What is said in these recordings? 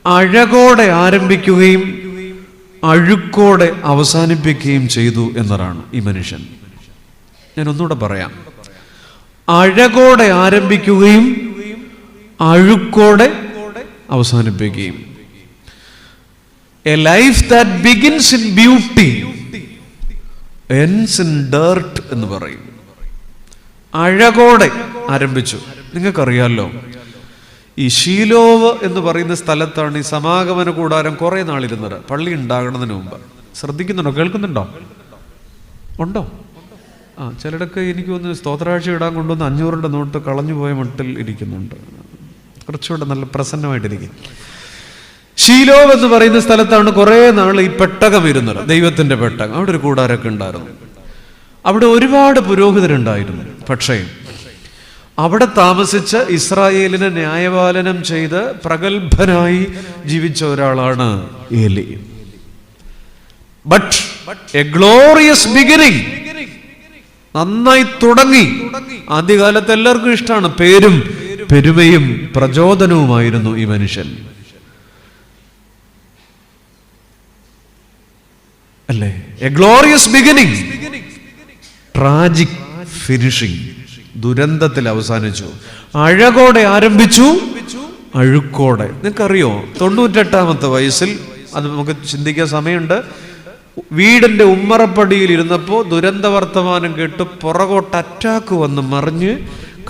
അഴകോടെ ആരംഭിക്കുകയും അഴുക്കോടെ അവസാനിപ്പിക്കുകയും ചെയ്തു എന്നതാണ് ഈ മനുഷ്യൻ. ഞാൻ ഒന്നുകൂടെ പറയാം. അഴകോടെ ആരംഭിക്കുകയും അഴുക്കോടെ അവസാനിപ്പിക്കുകയും. A life that begins in beauty ends in dirt എന്ന് പറയും. അഴകോടെ ആരംഭിച്ചു. നിങ്ങൾക്കറിയാലോ, ഈ ശീലോവ് എന്ന് പറയുന്ന സ്ഥലത്താണ് ഈ സമാഗമന കൂടാരം കുറെ നാളിരുന്നത്, പള്ളി ഉണ്ടാകുന്നതിന് മുമ്പ്. ശ്രദ്ധിക്കുന്നുണ്ടോ? കേൾക്കുന്നുണ്ടോ? ഉണ്ടോ? ചിലടൊക്കെ എനിക്ക് തോന്നുന്നു സ്തോത്രാഴ്ച ഇടാൻ കൊണ്ടുവന്ന് 500 നോട്ട് കളഞ്ഞു പോയ മട്ടിൽ ഇരിക്കുന്നുണ്ട്. കുറച്ചുകൂടെ നല്ല പ്രസന്നമായിട്ടിരിക്കും. ശീലോവ് എന്ന് പറയുന്ന സ്ഥലത്താണ് കുറെ നാൾ ഈ പെട്ടകം ഇരുന്നത്, ദൈവത്തിന്റെ പെട്ടകം. അവിടെ ഒരു കൂടാരൊക്കെ ഉണ്ടായിരുന്നു. അവിടെ ഒരുപാട് പുരോഹിതരുണ്ടായിരുന്നു. പക്ഷേ അവിടെ താമസിച്ച് ഇസ്രായേലിനെ ന്യായപാലനം ചെയ്ത് പ്രഗത്ഭനായി ജീവിച്ച ഒരാളാണ് ഏലി. ബട്ട് എ ഗ്ലോറിയസ് ബിഗിനിങ്, നന്നായി തുടങ്ങി. ആദ്യകാലത്ത് എല്ലാവർക്കും ഇഷ്ടമാണ്. പേരും പെരുമയും പ്രചോദനവുമായിരുന്നു ഈ മനുഷ്യൻ, അല്ലേ? A glorious beginning, tragic finishing, ദുരന്തത്തിൽ അവസാനിച്ചു. അഴകോടെ ആരംഭിച്ചു, അഴുക്കോടെ. നിങ്ങൾക്കറിയോ, 98ാമത്തെ വയസ്സിൽ, അത് നമുക്ക് ചിന്തിക്കാൻ സമയമുണ്ട്, വീടിന്റെ ഉമ്മറപ്പടിയിൽ ഇരുന്നപ്പോൾ ദുരന്ത വർത്തമാനം കേട്ട് പുറകോട്ട് അറ്റാക്ക് വന്ന് മറിഞ്ഞ്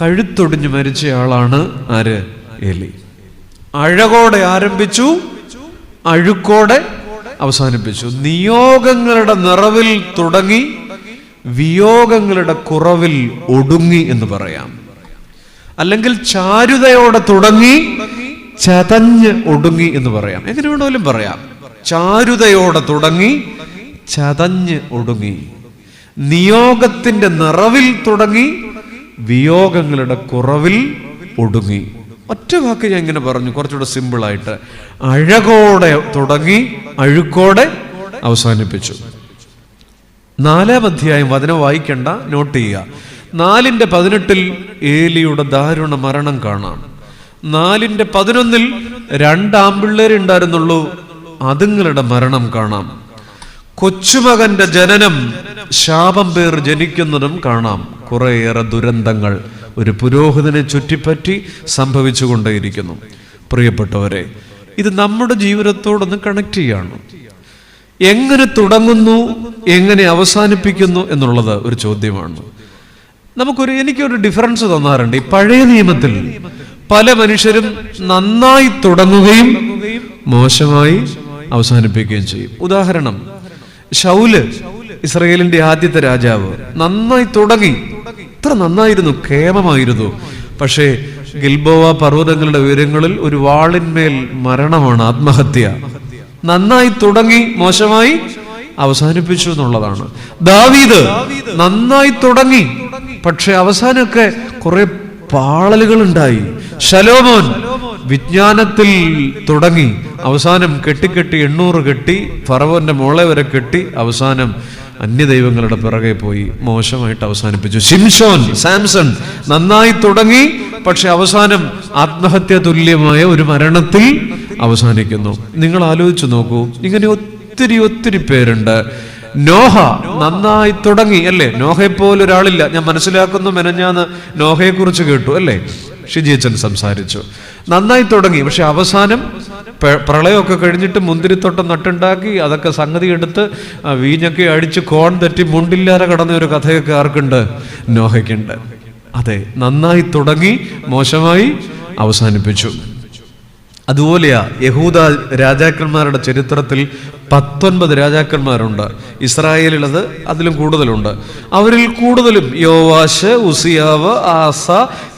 കഴുത്തൊടിഞ്ഞ് മരിച്ചയാളാണ് ആര്? ഏലി. അഴകോടെ ആരംഭിച്ചു, അഴുക്കോടെ അവസാനിപ്പിച്ചു. നിയോഗങ്ങളുടെ നിറവിൽ തുടങ്ങി, വിയോഗങ്ങളുടെ കുറവിൽ ഒടുങ്ങി എന്ന് പറയാം. അല്ലെങ്കിൽ ചാരുതയോടെ തുടങ്ങി, ചതഞ്ഞ് ഒടുങ്ങി എന്ന് പറയാം. എങ്ങനെ വേണമെങ്കിലും പറയാം. ചാരുതയോടെ തുടങ്ങി, ചതഞ്ഞ് ഒടുങ്ങി. നിയോഗത്തിന്റെ നിറവിൽ തുടങ്ങി, വിയോഗങ്ങളുടെ കുറവിൽ ഒടുങ്ങി. ഒറ്റ വാക്ക് ഞാൻ ഇങ്ങനെ പറഞ്ഞു, കുറച്ചുകൂടെ സിമ്പിളായിട്ട്. അഴകോടെ തുടങ്ങി, അഴുക്കോടെ അവസാനിപ്പിച്ചു. 4-ാം അധ്യായം വചനം വായിക്കണ്ട, നോട്ട് ചെയ്യുക. 4:18 ഏലിയുടെ ദാരുണ മരണം കാണാം. 4:11 2 ആൺപിള്ളേരെ ഉണ്ടായിരുന്നുള്ളൂ, അതുങ്ങളുടെ മരണം കാണാം. കൊച്ചുമകന്റെ ജനനം, ശാപം പേർ ജനിക്കുന്നതും കാണാം. കുറേയേറെ ദുരന്തങ്ങൾ ഒരു പുരോഹിതനെ ചുറ്റിപ്പറ്റി സംഭവിച്ചുകൊണ്ടേയിരിക്കുന്നു. പ്രിയപ്പെട്ടവരെ, ഇത് നമ്മുടെ ജീവിതത്തോടൊന്ന് കണക്ട് ചെയ്യാണ്. എങ്ങനെ തുടങ്ങുന്നു, എങ്ങനെ അവസാനിപ്പിക്കുന്നു എന്നുള്ളത് ഒരു ചോദ്യമാണ്. എനിക്കൊരു ഡിഫറൻസ് തോന്നാറുണ്ട്. ഈ പഴയ നിയമത്തിൽ പല മനുഷ്യരും നന്നായി തുടങ്ങുകയും മോശമായി അവസാനിപ്പിക്കുകയും ചെയ്യും. ഉദാഹരണം, ശൗല്, ഇസ്രായേലിന്റെ ആദ്യത്തെ രാജാവ്, നന്നായി തുടങ്ങി, ഇത്ര നന്നായിരുന്നു, ക്ഷേമമായിരുന്നു. പക്ഷേ ഗിൽബോവ പർവ്വതങ്ങളുടെ ഉയരങ്ങളിൽ ഒരു വാളിന്മേൽ മരണമാണ്, ആത്മഹത്യ. നന്നായി തുടങ്ങി, മോശമായി അവസാനിപ്പിച്ചു എന്നുള്ളതാണ്. ദാവീദ് നന്നായി തുടങ്ങി, പക്ഷെ അവസാനമൊക്കെ കുറെ പാളലുകൾ ഉണ്ടായി. ശലോമോൻ വിജ്ഞാനത്തിൽ തുടങ്ങി, അവസാനം കെട്ടി 800 കെട്ടി, ഫറവോന്റെ മോളെ വരെ കെട്ടി, അവസാനം അന്യദൈവങ്ങളുടെ പിറകെ പോയി, മോശമായിട്ട് അവസാനിപ്പിച്ചു. ശിംശോൻ, സാംസൺ നന്നായി തുടങ്ങി, പക്ഷെ അവസാനം ആത്മഹത്യ തുല്യമായ ഒരു മരണത്തിൽ അവസാനിക്കുന്നു. നിങ്ങൾ ആലോചിച്ചു നോക്കൂ, ഇങ്ങനെ ഒത്തിരി പേരുണ്ട്. നോഹ നന്നായി തുടങ്ങി, അല്ലേ? നോഹയെ പോലെ ഒരാളില്ല. ഞാൻ മനസ്സിലാക്കുന്നു, മെനഞ്ഞാന്ന് നോഹയെ കുറിച്ച് കേട്ടു, അല്ലേ? ഷിജിയച്ചൻ സംസാരിച്ചു. നന്നായി തുടങ്ങി, പക്ഷെ അവസാനം പ്രളയമൊക്കെ കഴിഞ്ഞിട്ട് മുന്തിരിത്തോട്ടം നട്ടുണ്ടാക്കി, അതൊക്കെ സംഗതി എടുത്ത് വീഞ്ഞൊക്കെ അടിച്ച് കോൺ തെറ്റി മുണ്ടില്ലാതെ കടന്ന ഒരു കഥയൊക്കെ ആർക്കുണ്ട്? നോഹയ്ക്കുണ്ട്. അതെ, നന്നായി തുടങ്ങി, മോശമായി അവസാനിപ്പിച്ചു. അതുപോലെയാ യഹൂദ രാജാക്കന്മാരുടെ ചരിത്രത്തിൽ 19 രാജാക്കന്മാരുണ്ട്. ഇസ്രായേലിലത് അതിലും കൂടുതലുണ്ട്. അവരിൽ കൂടുതലും യോവാശ്, ഉസിയാവ്, ആസ,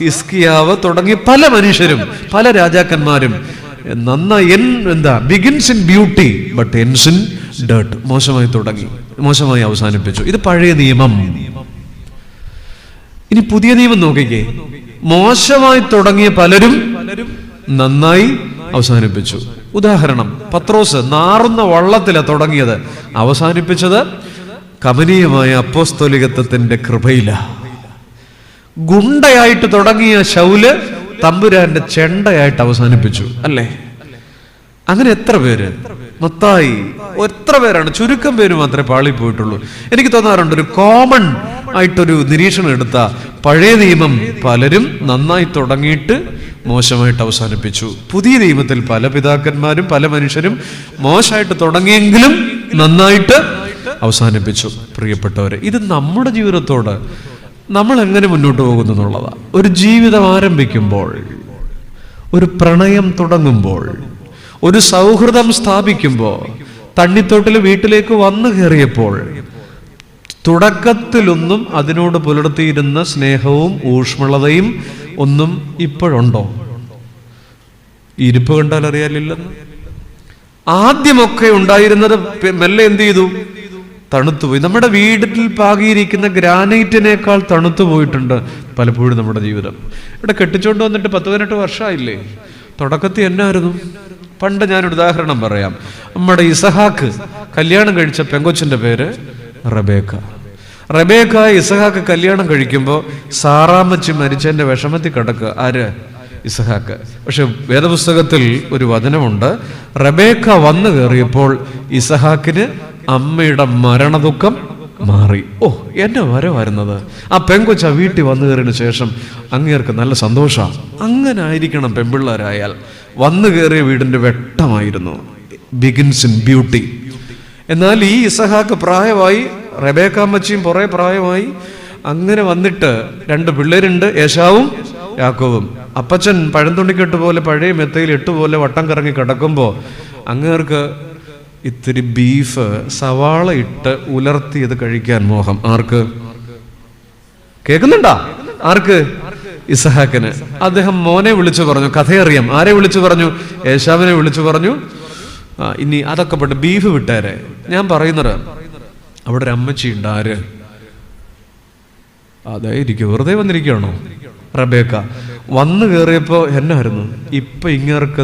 ഹിസ്കിയാവ് തുടങ്ങിയ പല മനുഷ്യരും, പല രാജാക്കന്മാരും begins in beauty but ends in dirt. മോശമായി തുടങ്ങി, മോശമായി അവസാനിപ്പിച്ചു. ഇത് പഴയ നിയമം. ഇനി പുതിയ നിയമം നോക്കിക്കേ. മോശമായി തുടങ്ങിയ പലരും നന്നായി അവസാനിപ്പിച്ചു. ഉദാഹരണം, പത്രോസ് നാറുന്ന വള്ളത്തിലാണ് തുടങ്ങിയത്, അവസാനിപ്പിച്ചത് കമനീയമായ അപ്പോസ്തോലികത്വത്തിന്റെ കൃപയില. ഗുണ്ടയായിട്ട് തുടങ്ങിയ ശൗല് തമ്പുരാന്റെ ചെണ്ടയായിട്ട് അവസാനിപ്പിച്ചു, അല്ലേ? അങ്ങനെ എത്ര പേര്? മത്തായി എത്ര പേരാണ്? ചുരുക്കം പേര് മാത്രമേ പാളിപ്പോയിട്ടുള്ളൂ. എനിക്ക് തോന്നാറുണ്ട് ഒരു കോമൺ ആയിട്ടൊരു നിരീക്ഷണം എടുത്ത പഴയ നിയമം പലരും നന്നായി തുടങ്ങിയിട്ട് മോശമായിട്ട് അവസാനിപ്പിച്ചു. പുതിയ നിയമത്തിൽ പല പിതാക്കന്മാരും പല മനുഷ്യരും മോശമായിട്ട് തുടങ്ങിയെങ്കിലും നന്നായിട്ട് അവസാനിപ്പിച്ചു. പ്രിയപ്പെട്ടവരെ, ഇത് നമ്മുടെ ജീവിതത്തോട് നമ്മൾ എങ്ങനെ മുന്നോട്ട് പോകുന്നു എന്നുള്ളതാണ്. ഒരു ജീവിതം ആരംഭിക്കുമ്പോൾ, ഒരു പ്രണയം തുടങ്ങുമ്പോൾ, ഒരു സൗഹൃദം സ്ഥാപിക്കുമ്പോൾ, തണ്ണിത്തോട്ടിൽ വീട്ടിലേക്ക് വന്നു കയറിയപ്പോൾ തുടക്കത്തിലൊന്നും അതിനോട് പുലർത്തിയിരുന്ന സ്നേഹവും ഊഷ്മളതയും ഒന്നും ഇപ്പോഴുണ്ടോ? ഇരിപ്പ് കണ്ടാൽ അറിയാനില്ലെന്ന്. ആദ്യമൊക്കെ ഉണ്ടായിരുന്നത് മെല്ലെ എന്ത് ചെയ്തു? തണുത്തുപോയി. നമ്മുടെ വീട്ടിൽ പാകിയിരിക്കുന്ന ഗ്രാനൈറ്റിനേക്കാൾ തണുത്തു പോയിട്ടുണ്ട് പലപ്പോഴും നമ്മുടെ ജീവിതം. ഇവിടെ കെട്ടിച്ചോണ്ട് വന്നിട്ട് 10-18 വർഷമായില്ലേ? തുടക്കത്തിൽ എന്നായിരുന്നു? പണ്ട് ഞാനൊരു ഉദാഹരണം പറയാം. നമ്മുടെ ഇസഹാക്ക് കല്യാണം കഴിച്ച പെങ്കൊച്ചിന്റെ പേര് റബേക്ക. റബേക്ക ഇസഹാക്ക് കല്യാണം കഴിക്കുമ്പോൾ സാറാമ്മച്ചി മരിച്ചതിന്റെ വിഷമത്തിൽ കിടക്കുക. ആര്? ഇസഹാക്ക്. പക്ഷെ വേദപുസ്തകത്തിൽ ഒരു വചനമുണ്ട്, റബേക്ക വന്നു കയറിയപ്പോൾ ഇസഹാക്കിന് അമ്മയുടെ മരണദുഃഖം മാറി. ഓ, എന്നെ വരവായിരുന്നത്. ആ പെങ്കൊച്ച വീട്ടിൽ വന്നു കയറിയതിനു ശേഷം അങ്ങേർക്ക് നല്ല സന്തോഷമാണ്. അങ്ങനെ ആയിരിക്കണം പെൺപിള്ളേരായാൽ. വന്നു കയറിയ വീടിന്റെ വെട്ടമായിരുന്നു. Begins in beauty. എന്നാൽ ഈ ഇസഹാക്ക് പ്രായമായി, റബേക്കാമ്മച്ചിയും കുറെ പ്രായമായി. അങ്ങനെ വന്നിട്ട് 2 പിള്ളേരുണ്ട്, ഏശാവും യാക്കോബും. അപ്പച്ചൻ പഴന്തുണിക്കെട്ട് പോലെ പഴയ മെത്തയിൽ 8 പോലെ വട്ടം കറങ്ങി കിടക്കുമ്പോൾ അങ്ങേർക്ക് ഇത്തിരി ബീഫ് സവാള ഇട്ട് ഉലർത്തിയത് കഴിക്കാൻ മോഹം. ആർക്ക്? കേൾക്കുന്നുണ്ടാ? ആർക്ക്? ഇസഹാക്കിന്. അദ്ദേഹം മോനെ വിളിച്ചു പറഞ്ഞു. കഥയറിയാം. ആരെ വിളിച്ചു പറഞ്ഞു? ഏശാവിനെ വിളിച്ചു പറഞ്ഞു, ഇനി അതൊക്കെ പെട്ട് ബീഫ് വിട്ടേരെ. ഞാൻ പറയുന്നത്, അവിടെ ഒരു അമ്മച്ചി ഉണ്ട്. ആര്? അതെ, ഇരിക്കും. വെറുതെ വന്നിരിക്കുകയാണോ? റബേക്ക വന്നു കയറിയപ്പോ എന്നായിരുന്നു? ഇപ്പൊ ഇങ്ങേർക്ക്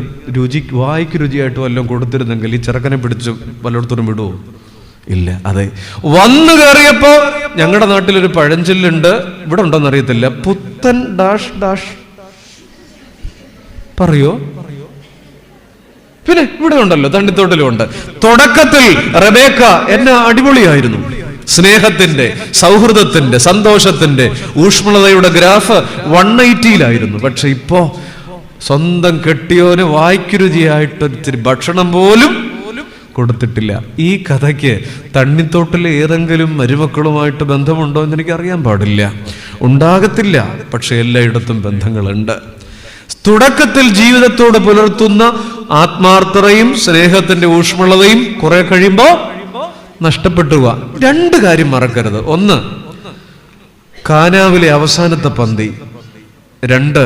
വായിക്ക് രുചിയായിട്ട് വല്ലതും കൊടുത്തിരുന്നെങ്കിൽ ഈ ചെറുക്കനെ പിടിച്ച് വല്ലയിടത്തോടും വിടുവോ? ഇല്ല. അതെ, വന്നു കയറിയപ്പോ ഞങ്ങളുടെ നാട്ടിലൊരു പഴഞ്ചൊല്ലുണ്ട്, ഇവിടെ ഉണ്ടോന്ന് അറിയത്തില്ല, പുത്തൻ ഡാഷ് ഡാഷ് പറയോ? പിന്നെ ഇവിടെ ഉണ്ടല്ലോ, തണ്ണിത്തോട്ടിലും ഉണ്ട്. തുടക്കത്തിൽ റബേക്ക എന്നെ അടിപൊളിയായിരുന്നു. സ്നേഹത്തിന്റെ, സൗഹൃദത്തിന്റെ, സന്തോഷത്തിന്റെ, ഊഷ്മളതയുടെ ഗ്രാഫ് 180-ലായിരുന്നു. പക്ഷെ ഇപ്പോ സ്വന്തം കെട്ടിയോന് വായ്ക്കുരുചിയായിട്ടൊരിത്തിരി ഭക്ഷണം പോലും കൊടുത്തിട്ടില്ല. ഈ കഥയ്ക്ക് തണ്ണിത്തോട്ടിലെ ഏതെങ്കിലും മരുമക്കളുമായിട്ട് ബന്ധമുണ്ടോ എന്ന് എനിക്ക് അറിയാൻ പാടില്ല. ഉണ്ടാകത്തില്ല. പക്ഷെ എല്ലായിടത്തും ബന്ധങ്ങളുണ്ട്. തുടക്കത്തിൽ ജീവിതത്തോട് പുലർത്തുന്ന ആത്മാർത്ഥതയും സ്നേഹത്തിന്റെ ഊഷ്മളതയും കുറെ കഴിയുമ്പോ നഷ്ടപ്പെട്ടു പോവാ. 2 കാര്യം മറക്കരുത്. 1, കാനാവിലെ അവസാനത്തെ പന്തി. 2,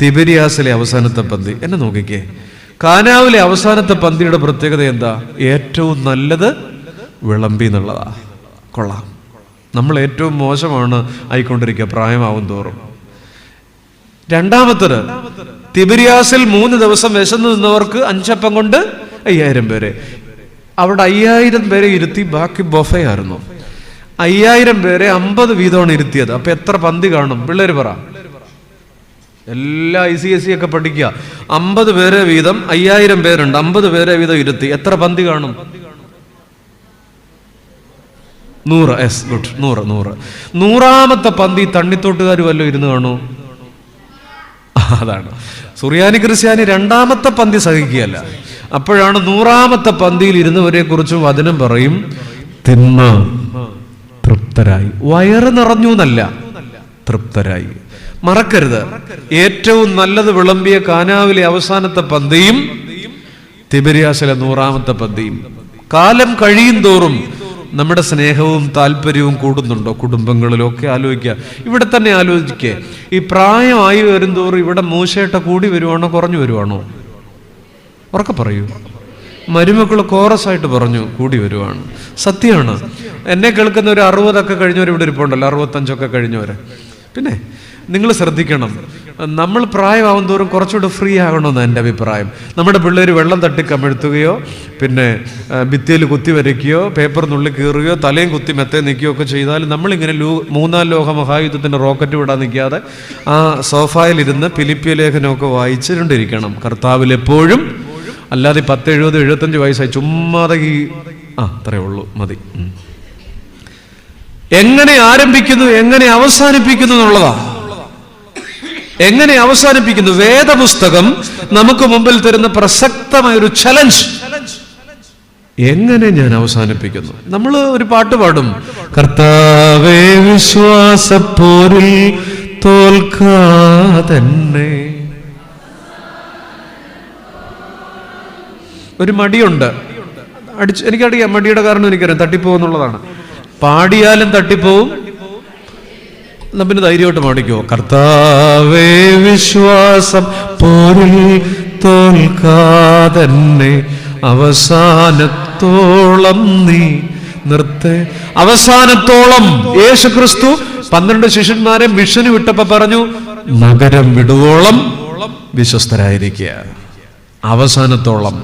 തിബരിയാസിലെ അവസാനത്തെ പന്തി. എന്നെ നോക്കിക്കേ, കാനാവിലെ അവസാനത്തെ പന്തിയുടെ പ്രത്യേകത എന്താ? ഏറ്റവും നല്ലത് വിളമ്പി എന്നുള്ളതാ. കൊള്ളാം. നമ്മൾ ഏറ്റവും മോശമാണ് ആയിക്കൊണ്ടിരിക്കുക പ്രായമാവും തോറും. രണ്ടാമത്തത്, തിബരിയാസിൽ 3 ദിവസം വിശന്നു നിന്നവർക്ക് 5 അപ്പം കൊണ്ട് 5000 പേരെ. അവിടെ 5000 പേരെ ഇരുത്തി, ബാക്കി ബൊഫയായിരുന്നു. 5000 പേരെ 50 വീതമാണ് ഇരുത്തിയത്. അപ്പൊ എത്ര പന്തി കാണും? പിള്ളേര് പറ. എല്ലാ ICSE ഒക്കെ പഠിക്കുക. 50 പേരെ വീതം, 5000 പേരുണ്ട്, 50 പേരെ വീതം ഇരുത്തി, എത്ര പന്തി കാണും? 100. Yes, good. 100. 100ാമത്തെ പന്തി തണ്ണിത്തോട്ടുകാർ വല്ലതും ഇരുന്ന് കാണൂ? അതാണ്. സുറിയാനി ക്രിസ്ത്യാനി 2ാമത്തെ പന്തി സഹിക്കുകയല്ല. അപ്പോഴാണ് 100ാമത്തെ പന്തിയിൽ ഇരുന്നവരെ കുറിച്ച് വചനം പറയും, തിന്ന് തൃപ്തരായി. വയറ് നിറഞ്ഞു എന്നല്ല, തൃപ്തരായി. മറക്കരുത്, ഏറ്റവും നല്ലത് വിളമ്പിയ കാനാവിലെ അവസാനത്തെ പന്തിയും തിബരിയാസിലെ 100ാമത്തെ പന്തിയും. കാലം കഴിയും തോറും നമ്മുടെ സ്നേഹവും താല്പര്യവും കൂടുന്നുണ്ടോ? കുടുംബങ്ങളിലൊക്കെ ആലോചിക്കുക. ഇവിടെ തന്നെ ആലോചിക്കുക. ഈ പ്രായമായി വരുംതോറും ഇവിടെ മൂശേട്ട കൂടി വരുവാണോ കുറഞ്ഞു വരുവാണോ? ഉറക്കെ പറയൂ. മരുമക്കൾ കോറസായിട്ട് പറഞ്ഞു കൂടി വരുവാണ്. സത്യമാണ്. എന്നെ കേൾക്കുന്ന ഒരു 60 കഴിഞ്ഞവർ ഇവിടെ ഇരിപ്പുണ്ടല്ലോ, 65 കഴിഞ്ഞവര്. പിന്നെ നിങ്ങൾ ശ്രദ്ധിക്കണം, നമ്മൾ പ്രായമാവും തോറും കുറച്ചുകൂടെ ഫ്രീ ആകണമെന്ന് എൻ്റെ അഭിപ്രായം. നമ്മുടെ പിള്ളേർ വെള്ളം തട്ടി കമിഴ്ത്തുകയോ, പിന്നെ ഭിത്തിയിൽ കുത്തി വരയ്ക്കുകയോ, പേപ്പർ നുള്ളി കീറുകയോ, തലയും കുത്തി മെത്തേ നിൽക്കുകയോ ഒക്കെ ചെയ്താൽ നമ്മളിങ്ങനെ 3-ാം ലോക മഹായുദ്ധത്തിൻ്റെ റോക്കറ്റ് വിടാൻ നിൽക്കാതെ ആ സോഫായിലിരുന്ന് ഫിലിപ്പിയ ലേഖനമൊക്കെ വായിച്ചുകൊണ്ടിരിക്കണം. കർത്താവിൽ എപ്പോഴും അല്ലാതെ 10, 70, 75 വയസ്സായി ചുമ്മാതെ അത്രേ ഉള്ളൂ, മതി. എങ്ങനെ ആരംഭിക്കുന്നു, എങ്ങനെ അവസാനിപ്പിക്കുന്നു എന്നുള്ളതാ. എങ്ങനെ അവസാനിപ്പിക്കുന്നു? വേദപുസ്തകം നമുക്ക് മുമ്പിൽ തരുന്ന പ്രസക്തമായ ഒരു ചലഞ്ച്. എങ്ങനെ ഞാൻ അവസാനിപ്പിക്കുന്നു? നമ്മൾ ഒരു പാട്ട് പാടും, കർത്താവേ വിശ്വാസപ്പോരിൽ തോൽക്കാതെന്നെ. ഒരു മടിയുണ്ട്, എനിക്കറിയാം മടിയുടെ കാരണം എനിക്കറിയാം, തട്ടിപ്പോകുന്നുള്ളതാണ്. പാടിയാലും തട്ടിപ്പോവും. എന്നാ പിന്നെ ധൈര്യമായിട്ട് പാടിക്കോ, കർത്താവേ വിശ്വാസം പോരിൽ തോൽക്കാതെന്നെ അവസാനത്തോളം നീ നിർത്തേ. അവസാനത്തോളം യേശുക്രിസ്തു 12 ശിഷ്യന്മാരെ മിഷന് വിട്ടപ്പോ പറഞ്ഞു, നഗരം വിടുവോളം വിശ്വസ്തരായിരിക്കുക. അവസാനത്തോളം.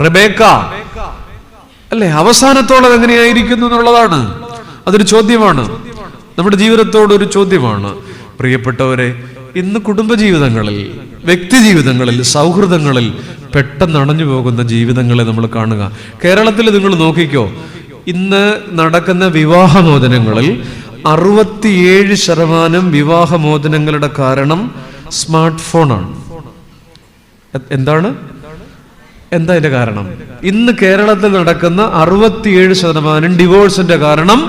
റെബേക്ക അല്ലെ, അവസാനത്തോളം എങ്ങനെയായിരിക്കുന്നു എന്നുള്ളതാണ്. അതൊരു ചോദ്യമാണ്, നമ്മുടെ ജീവിതത്തോടൊരു ചോദ്യമാണ്. പ്രിയപ്പെട്ടവരെ, ഇന്ന് കുടുംബജീവിതങ്ങളിൽ, വ്യക്തി ജീവിതങ്ങളിൽ, സൗഹൃദങ്ങളിൽ പെട്ടെന്ന് അണഞ്ഞു പോകുന്ന ജീവിതങ്ങളെ നമ്മൾ കാണുക. കേരളത്തിൽ നിങ്ങൾ നോക്കിക്കോ, ഇന്ന് നടക്കുന്ന വിവാഹമോചനങ്ങളിൽ 67% വിവാഹമോചനങ്ങളുടെ കാരണം സ്മാർട്ട് ഫോണാണ്. എന്താ ഇതിന്റെ കാരണം? ഇന്ന് കേരളത്തിൽ നടക്കുന്ന 67% ഡിവോഴ്സിന്റെ കാരണം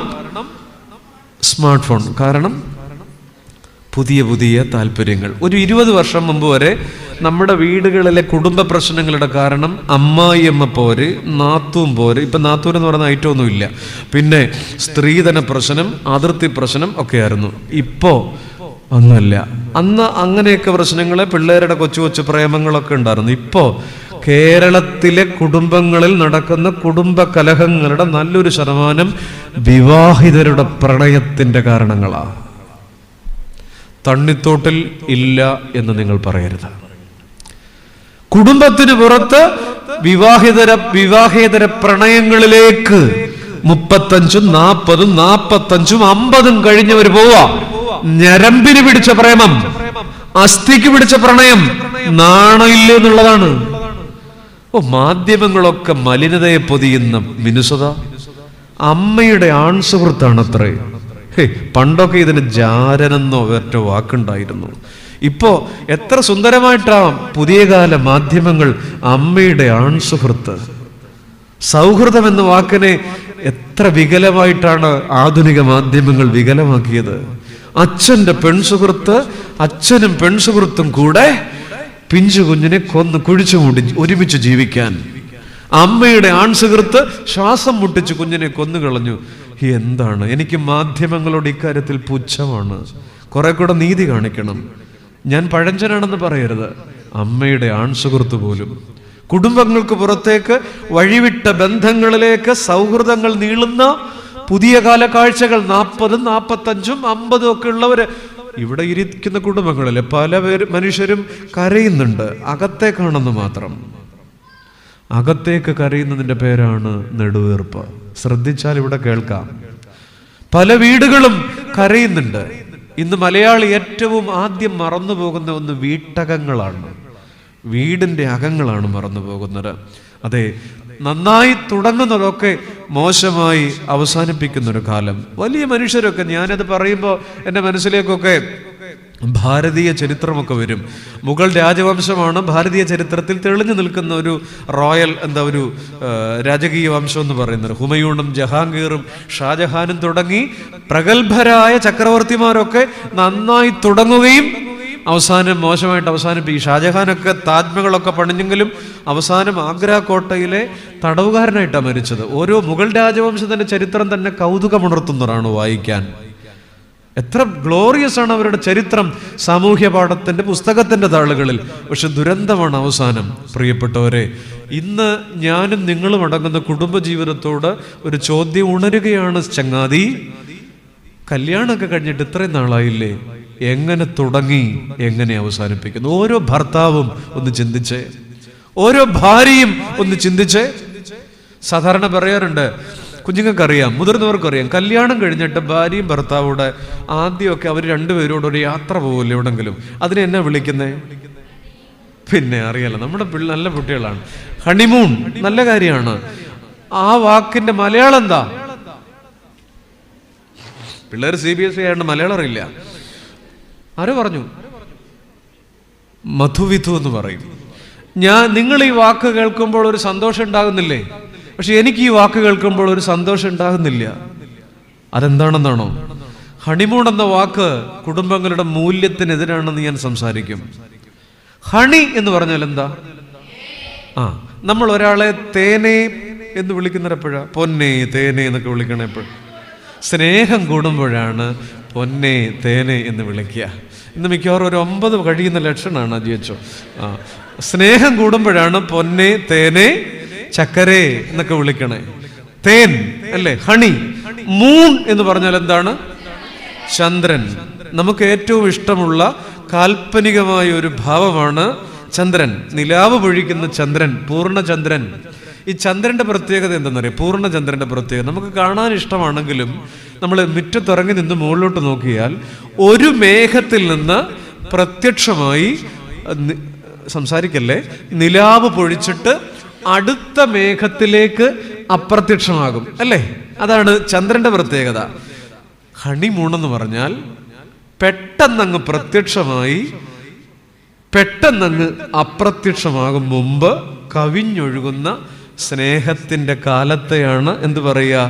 സ്മാർട്ട് ഫോൺ. കാരണം പുതിയ പുതിയ താല്പര്യങ്ങൾ. ഒരു 20 വർഷം മുമ്പ് വരെ നമ്മുടെ വീടുകളിലെ കുടുംബ പ്രശ്നങ്ങളുടെ കാരണം അമ്മായിയമ്മ പോര്, നാത്തൂൻ പോര്. ഇപ്പം നാത്തൂൻ എന്ന് പറയുന്ന ഐറ്റമൊന്നും ഇല്ല. പിന്നെ സ്ത്രീധന പ്രശ്നം, അതിർത്തി പ്രശ്നം ഒക്കെ ആയിരുന്നു. ഇപ്പോൾ ഒന്നുമില്ല. അന്ന് അങ്ങനെയൊക്കെ പ്രശ്നങ്ങളെ, പിള്ളേരുടെ കൊച്ചു കൊച്ചു പ്രേമങ്ങളൊക്കെ ഉണ്ടായിരുന്നു. ഇപ്പോൾ കേരളത്തിലെ കുടുംബങ്ങളിൽ നടക്കുന്ന കുടുംബ കലഹങ്ങളുടെ നല്ലൊരു ശതമാനം വിവാഹിതരുടെ പ്രണയത്തിന്റെ കാരണങ്ങളാണ്. തണ്ണിത്തോട്ടിൽ ഇല്ല എന്ന് നിങ്ങൾ പറയരുത്. കുടുംബത്തിന് പുറത്ത് വിവാഹേതര പ്രണയങ്ങളിലേക്ക് 35, 40, 45, 50 കഴിഞ്ഞവർ പോവാ. ഞരമ്പിന് പിടിച്ച പ്രേമം, അസ്ഥിക്ക് പിടിച്ച പ്രണയം, നാണയില്ല എന്നുള്ളതാണ്. മാധ്യമങ്ങളൊക്കെ മലിനതയെ പൊതിയുന്ന മിനുസത. അമ്മയുടെ ആൺസുഹൃത്താണത്രേ. പണ്ടൊക്കെ ഇതിന് ജാരനെന്നോ ഒറ്റ വാക്കുണ്ടായിരുന്നു. ഇപ്പോ എത്ര സുന്ദരമായിട്ടാ പുതിയ കാല മാധ്യമങ്ങൾ അമ്മയുടെ ആൺസുഹൃത്ത്. സൗഹൃദം എന്ന വാക്കിനെ എത്ര വികലമായിട്ടാണ് ആധുനിക മാധ്യമങ്ങൾ വികലമാക്കിയത്. അച്ഛന്റെ പെൺസുഹൃത്ത്, അച്ഛനും പെൺസുഹൃത്തും കൂടെ പിഞ്ചു കുഞ്ഞിനെ കൊന്ന് കുഴിച്ചുമൂടി ഒരുമിച്ച് ജീവിക്കാൻ. അമ്മയുടെ ആൺസുഹൃത്ത് ശ്വാസം മുട്ടിച്ച് കുഞ്ഞിനെ കൊന്നുകളഞ്ഞു. എന്താണ്? എനിക്ക് മാധ്യമങ്ങളോട് ഇക്കാര്യത്തിൽ പുച്ഛമാണ്. കുറെ കൂടെ നീതി കാണിക്കണം. ഞാൻ പഴഞ്ചനാണെന്ന് പറയരുത്. അമ്മയുടെ ആൺസുഹൃത്ത് പോലും കുടുംബങ്ങൾക്ക് പുറത്തേക്ക് വഴിവിട്ട ബന്ധങ്ങളിലേക്ക് സൗഹൃദങ്ങൾ നീളുന്ന പുതിയ കാല കാഴ്ചകൾ. 40, 45, 50 ഒക്കെ ഉള്ളവര് ഇവിടെ ഇരിക്കുന്ന കുടുംബങ്ങളിലെ പല മനുഷ്യരും കരയുന്നുണ്ട്. അകത്തേക്കാണെന്ന് മാത്രം. അകത്തേക്ക് കരയുന്നതിന്റെ പേരാണ് നെടുവീർപ്പ്. ശ്രദ്ധിച്ചാൽ ഇവിടെ കേൾക്കാം. പല വീടുകളും കരയുന്നുണ്ട്. ഇന്ന് മലയാളി ഏറ്റവും ആദ്യം മറന്നു പോകുന്ന ഒന്ന് വീട്ടകങ്ങളാണ്. വീടിന്റെ അകങ്ങളാണ് മറന്നു പോകുന്നത്. അതെ, നന്നായി തുടങ്ങുന്നതൊക്കെ മോശമായി അവസാനിപ്പിക്കുന്നൊരു കാലം. വലിയ മനുഷ്യരൊക്കെ, ഞാനത് പറയുമ്പോൾ എൻ്റെ മനസ്സിലേക്കൊക്കെ ഭാരതീയ ചരിത്രമൊക്കെ വരും. മുഗൾ രാജവംശമാണ് ഭാരതീയ ചരിത്രത്തിൽ തെളിഞ്ഞു നിൽക്കുന്ന ഒരു റോയൽ ഒരു രാജകീയ വംശം എന്ന് പറയുന്നത്. ഹുമയൂണും ജഹാംഗീറും ഷാജഹാനും തുടങ്ങി പ്രഗത്ഭരായ ചക്രവർത്തിമാരൊക്കെ നന്നായി തുടങ്ങുകയും അവസാനം മോശമായിട്ട് അവസാനിപ്പിക്കും. ഷാജഹാനൊക്കെ താജ്മഹലൊക്കെ പണിഞ്ഞെങ്കിലും അവസാനം ആഗ്ര കോട്ടയിലെ തടവുകാരനായിട്ടാണ് മരിച്ചത്. ഓരോ മുഗൾ രാജവംശത്തിന്റെ ചരിത്രം തന്നെ കൗതുകമുണർത്തുന്നതാണ് വായിക്കാൻ. എത്ര ഗ്ലോറിയസ് ആണ് അവരുടെ ചരിത്രം സാമൂഹ്യ പാഠത്തിന്റെ പുസ്തകത്തിന്റെ താളുകളിൽ. പക്ഷെ ദുരന്തമാണ് അവസാനം. പ്രിയപ്പെട്ടവരെ, ഇന്ന് ഞാനും നിങ്ങളും അടങ്ങുന്ന കുടുംബജീവിതത്തോട് ഒരു ചോദ്യം ഉണരുകയാണ്. ചങ്ങാതി, കല്യാണമൊക്കെ കഴിഞ്ഞിട്ട് ഇത്രയും നാളായില്ലേ? എങ്ങനെ തുടങ്ങി, എങ്ങനെ അവസാനിപ്പിക്കുന്നു? ഓരോ ഭർത്താവും ഒന്ന് ചിന്തിച്ചേ, ഓരോ ഭാര്യയും ഒന്ന് ചിന്തിച്ചേ. സാധാരണ പറയാറുണ്ട്, കുഞ്ഞുങ്ങൾക്കറിയാം, മുതിർന്നവർക്കറിയാം, കല്യാണം കഴിഞ്ഞിട്ട് ഭാര്യയും ഭർത്താവൂടെ ആദ്യമൊക്കെ അവർ രണ്ടുപേരോട് ഒരു യാത്ര പോകില്ല എവിടെങ്കിലും. അതിനെ എന്നാ വിളിക്കുന്നേ? പിന്നെ അറിയാലോ, നമ്മുടെ നല്ല കുട്ടികളാണ്. ഹണിമൂൺ നല്ല കാര്യമാണ്. ആ വാക്കിന്റെ മലയാളം എന്താ? പിള്ളേർ CBSE ആയതുകൊണ്ട് മലയാളം അറിയില്ല. ആരോ പറഞ്ഞു മധുവിധു എന്ന് പറയും. നിങ്ങൾ ഈ വാക്ക് കേൾക്കുമ്പോൾ ഒരു സന്തോഷം ഉണ്ടാകുന്നില്ലേ? പക്ഷെ എനിക്ക് ഈ വാക്ക് കേൾക്കുമ്പോൾ ഒരു സന്തോഷം ഉണ്ടാകുന്നില്ല. അതെന്താണെന്നാണോ? ഹണിമൂൺ എന്ന വാക്ക് കുടുംബങ്ങളുടെ മൂല്യത്തിനെതിരാണെന്ന് ഞാൻ സംസാരിക്കും. ഹണി എന്ന് പറഞ്ഞാൽ എന്താ? നമ്മൾ ഒരാളെ തേനെ എന്ന് വിളിക്കുന്നപ്പോഴാ പൊന്നെ തേനെ എന്നൊക്കെ വിളിക്കണപ്പോഴും സ്നേഹം കൂടുമ്പോഴാണ് പൊന്നെ തേനെ എന്ന് വിളിക്കുക. ഇന്ന് മിക്കവാറും ഒരു 9 കഴിയുന്ന ലക്ഷണമാണ് അജിയച്ചോ. സ്നേഹം കൂടുമ്പോഴാണ് പൊന്നെ തേനെ ചക്കരേ എന്നൊക്കെ വിളിക്കണേ. തേൻ അല്ലേ, ഹണി. മൂൺ എന്ന് പറഞ്ഞാൽ എന്താണ്? ചന്ദ്രൻ. നമുക്ക് ഏറ്റവും ഇഷ്ടമുള്ള കാൽപ്പനികമായ ഒരു ഭാവമാണ് ചന്ദ്രൻ. നിലാവ് പൊഴിക്കുന്ന ചന്ദ്രൻ, പൂർണ്ണചന്ദ്രൻ. ഈ ചന്ദ്രന്റെ പ്രത്യേകത എന്താണെന്നറിയാം? പൂർണ്ണചന്ദ്രന്റെ പ്രത്യേകത നമുക്ക് കാണാൻ ഇഷ്ടമാണെങ്കിലും നമ്മൾ മുറ്റത്തിറങ്ങി നിന്ന് മുകളിലോട്ട് നോക്കിയാൽ ഒരു മേഘത്തിൽ നിന്ന് പ്രത്യക്ഷമായി സംസാരിക്കല്ലേ, നിലാവ് പൊഴിച്ചിട്ട് അടുത്ത മേഘത്തിലേക്ക് അപ്രത്യക്ഷമാകും അല്ലേ? അതാണ് ചന്ദ്രന്റെ പ്രത്യേകത. ഹണിമൂണെന്ന് പറഞ്ഞാൽ പെട്ടെന്നങ്ങ് പ്രത്യക്ഷമായി പെട്ടെന്നങ്ങ് അപ്രത്യക്ഷമാകും മുമ്പ് കവിഞ്ഞൊഴുകുന്ന സ്നേഹത്തിന്റെ കാലത്തെയാണ് എന്ത് പറയുക?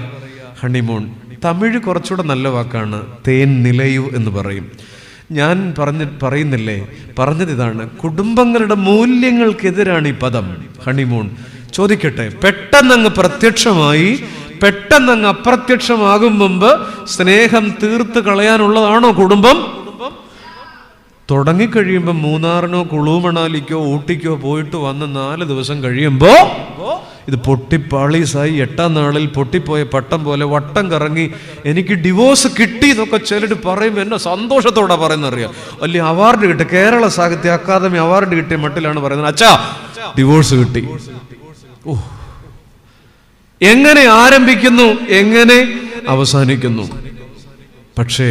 ഹണിമൂൺ. തമിഴ് കുറച്ചുകൂടെ നല്ല വാക്കാണ്, തേൻ നിലയു എന്ന് പറയും. ഞാൻ പറയുന്നില്ലേ, പറഞ്ഞത് ഇതാണ്, കുടുംബങ്ങളുടെ മൂല്യങ്ങൾക്കെതിരാണ് ഈ പദം ഹണിമൂൺ. ചോദിക്കട്ടെ, പെട്ടെന്നങ്ങ് പ്രത്യക്ഷമായി പെട്ടെന്നങ്ങ് അപ്രത്യക്ഷമാകും മുമ്പ് സ്നേഹം തീർത്ത് കളയാനുള്ളതാണോ കുടുംബം? തുടങ്ങിക്കഴിയുമ്പോൾ മൂന്നാറിനോ കുളു മണാലിക്കോ ഊട്ടിക്കോ പോയിട്ട് വന്ന് 4 ദിവസം കഴിയുമ്പോ ഇത് പൊട്ടിപ്പാളീസായി 8ാം നാളിൽ പൊട്ടിപ്പോയ പട്ടം പോലെ വട്ടം കറങ്ങി എനിക്ക് ഡിവോഴ്സ് കിട്ടി എന്നൊക്കെ ചിലർ പറയുമ്പോൾ എന്നെ സന്തോഷത്തോടെ പറയുന്നറിയാം. വലിയ അവാർഡ് കിട്ടി, കേരള സാഹിത്യ അക്കാദമി അവാർഡ് കിട്ടിയ മട്ടിലാണ് പറയുന്നത്, അച്ഛാ ഡിവോഴ്സ് കിട്ടി. എങ്ങനെ ആരംഭിക്കുന്നു, എങ്ങനെ അവസാനിക്കുന്നു? പക്ഷേ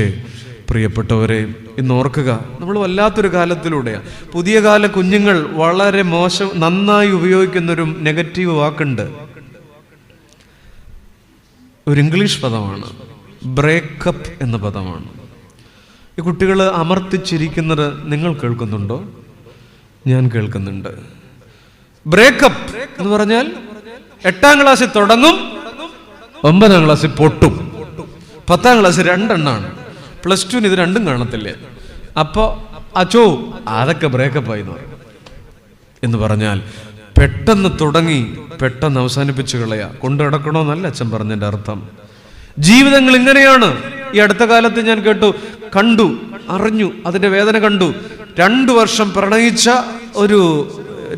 പ്രിയപ്പെട്ടവരെ, ഇന്ന് ഓർക്കുക, നമ്മൾ വല്ലാത്തൊരു കാലത്തിലൂടെയാണ്. പുതിയ കാല കുഞ്ഞുങ്ങൾ വളരെ നന്നായി ഉപയോഗിക്കുന്നൊരു നെഗറ്റീവ് വാക്കുണ്ട്, ഒരു ഇംഗ്ലീഷ് പദമാണ്, ബ്രേക്കപ്പ് എന്ന പദമാണ്. ഈ കുട്ടികൾ അമർത്തിച്ചിരിക്കുന്നത് നിങ്ങൾ കേൾക്കുന്നുണ്ടോ? ഞാൻ കേൾക്കുന്നുണ്ട്. ബ്രേക്കപ്പ് എന്ന് പറഞ്ഞാൽ 8ാം ക്ലാസ്സിൽ തുടങ്ങും, 9ാം ക്ലാസ്സിൽ പൊട്ടും, 10ാം ക്ലാസ്സിൽ 2 എണ്ണാണ്, +2 ഇത് 2ഉം കാണത്തില്ലേ. അപ്പോ അച്ചോ അതൊക്കെ ബ്രേക്കപ്പായി എന്ന് പറഞ്ഞാൽ പെട്ടെന്ന് തുടങ്ങി പെട്ടെന്ന് അവസാനിപ്പിച്ചു കളയാ. കൊണ്ടു നടക്കണമെന്നല്ല അച്ഛൻ പറഞ്ഞതിന്റെ അർത്ഥം. ജീവിതങ്ങൾ ഇങ്ങനെയാണ്. ഈ അടുത്ത കാലത്ത് ഞാൻ കണ്ടു അറിഞ്ഞു, അതിന്റെ വേദന കണ്ടു. 2 വർഷം പ്രണയിച്ച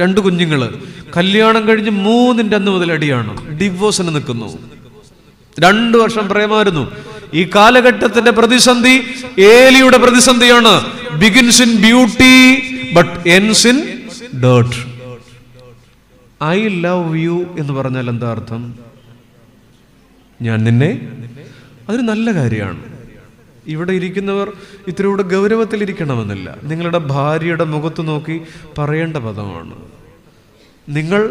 2 കുഞ്ഞുങ്ങള് കല്യാണം കഴിഞ്ഞ് 3ന്റെ അന്ന് മുതൽ അടിയാണ്, ഡിവോഴ്സിന് നിൽക്കുന്നു. 2 വർഷം പ്രേമായിരുന്നു. ഈ കാലഘട്ടത്തിന്റെ പ്രതിസന്ധി ഏലിയുടെ പ്രതിസന്ധിയാണ്. Begins in beauty but ends in dirt. I love you എന്ന് പറഞ്ഞാൽ എന്താ അർത്ഥം? ഞാൻ നിന്നെ. അതൊരു നല്ല കാര്യമാണ്. ഇവിടെ ഇരിക്കുന്നവർ ഇത്തിരിയുടെ ഗൗരവത്തിലിരിക്കണമെന്നില്ല. നിങ്ങളുടെ ഭാര്യയുടെ മുഖത്ത് നോക്കി പറയേണ്ട പദമാണ്. നിങ്ങൾ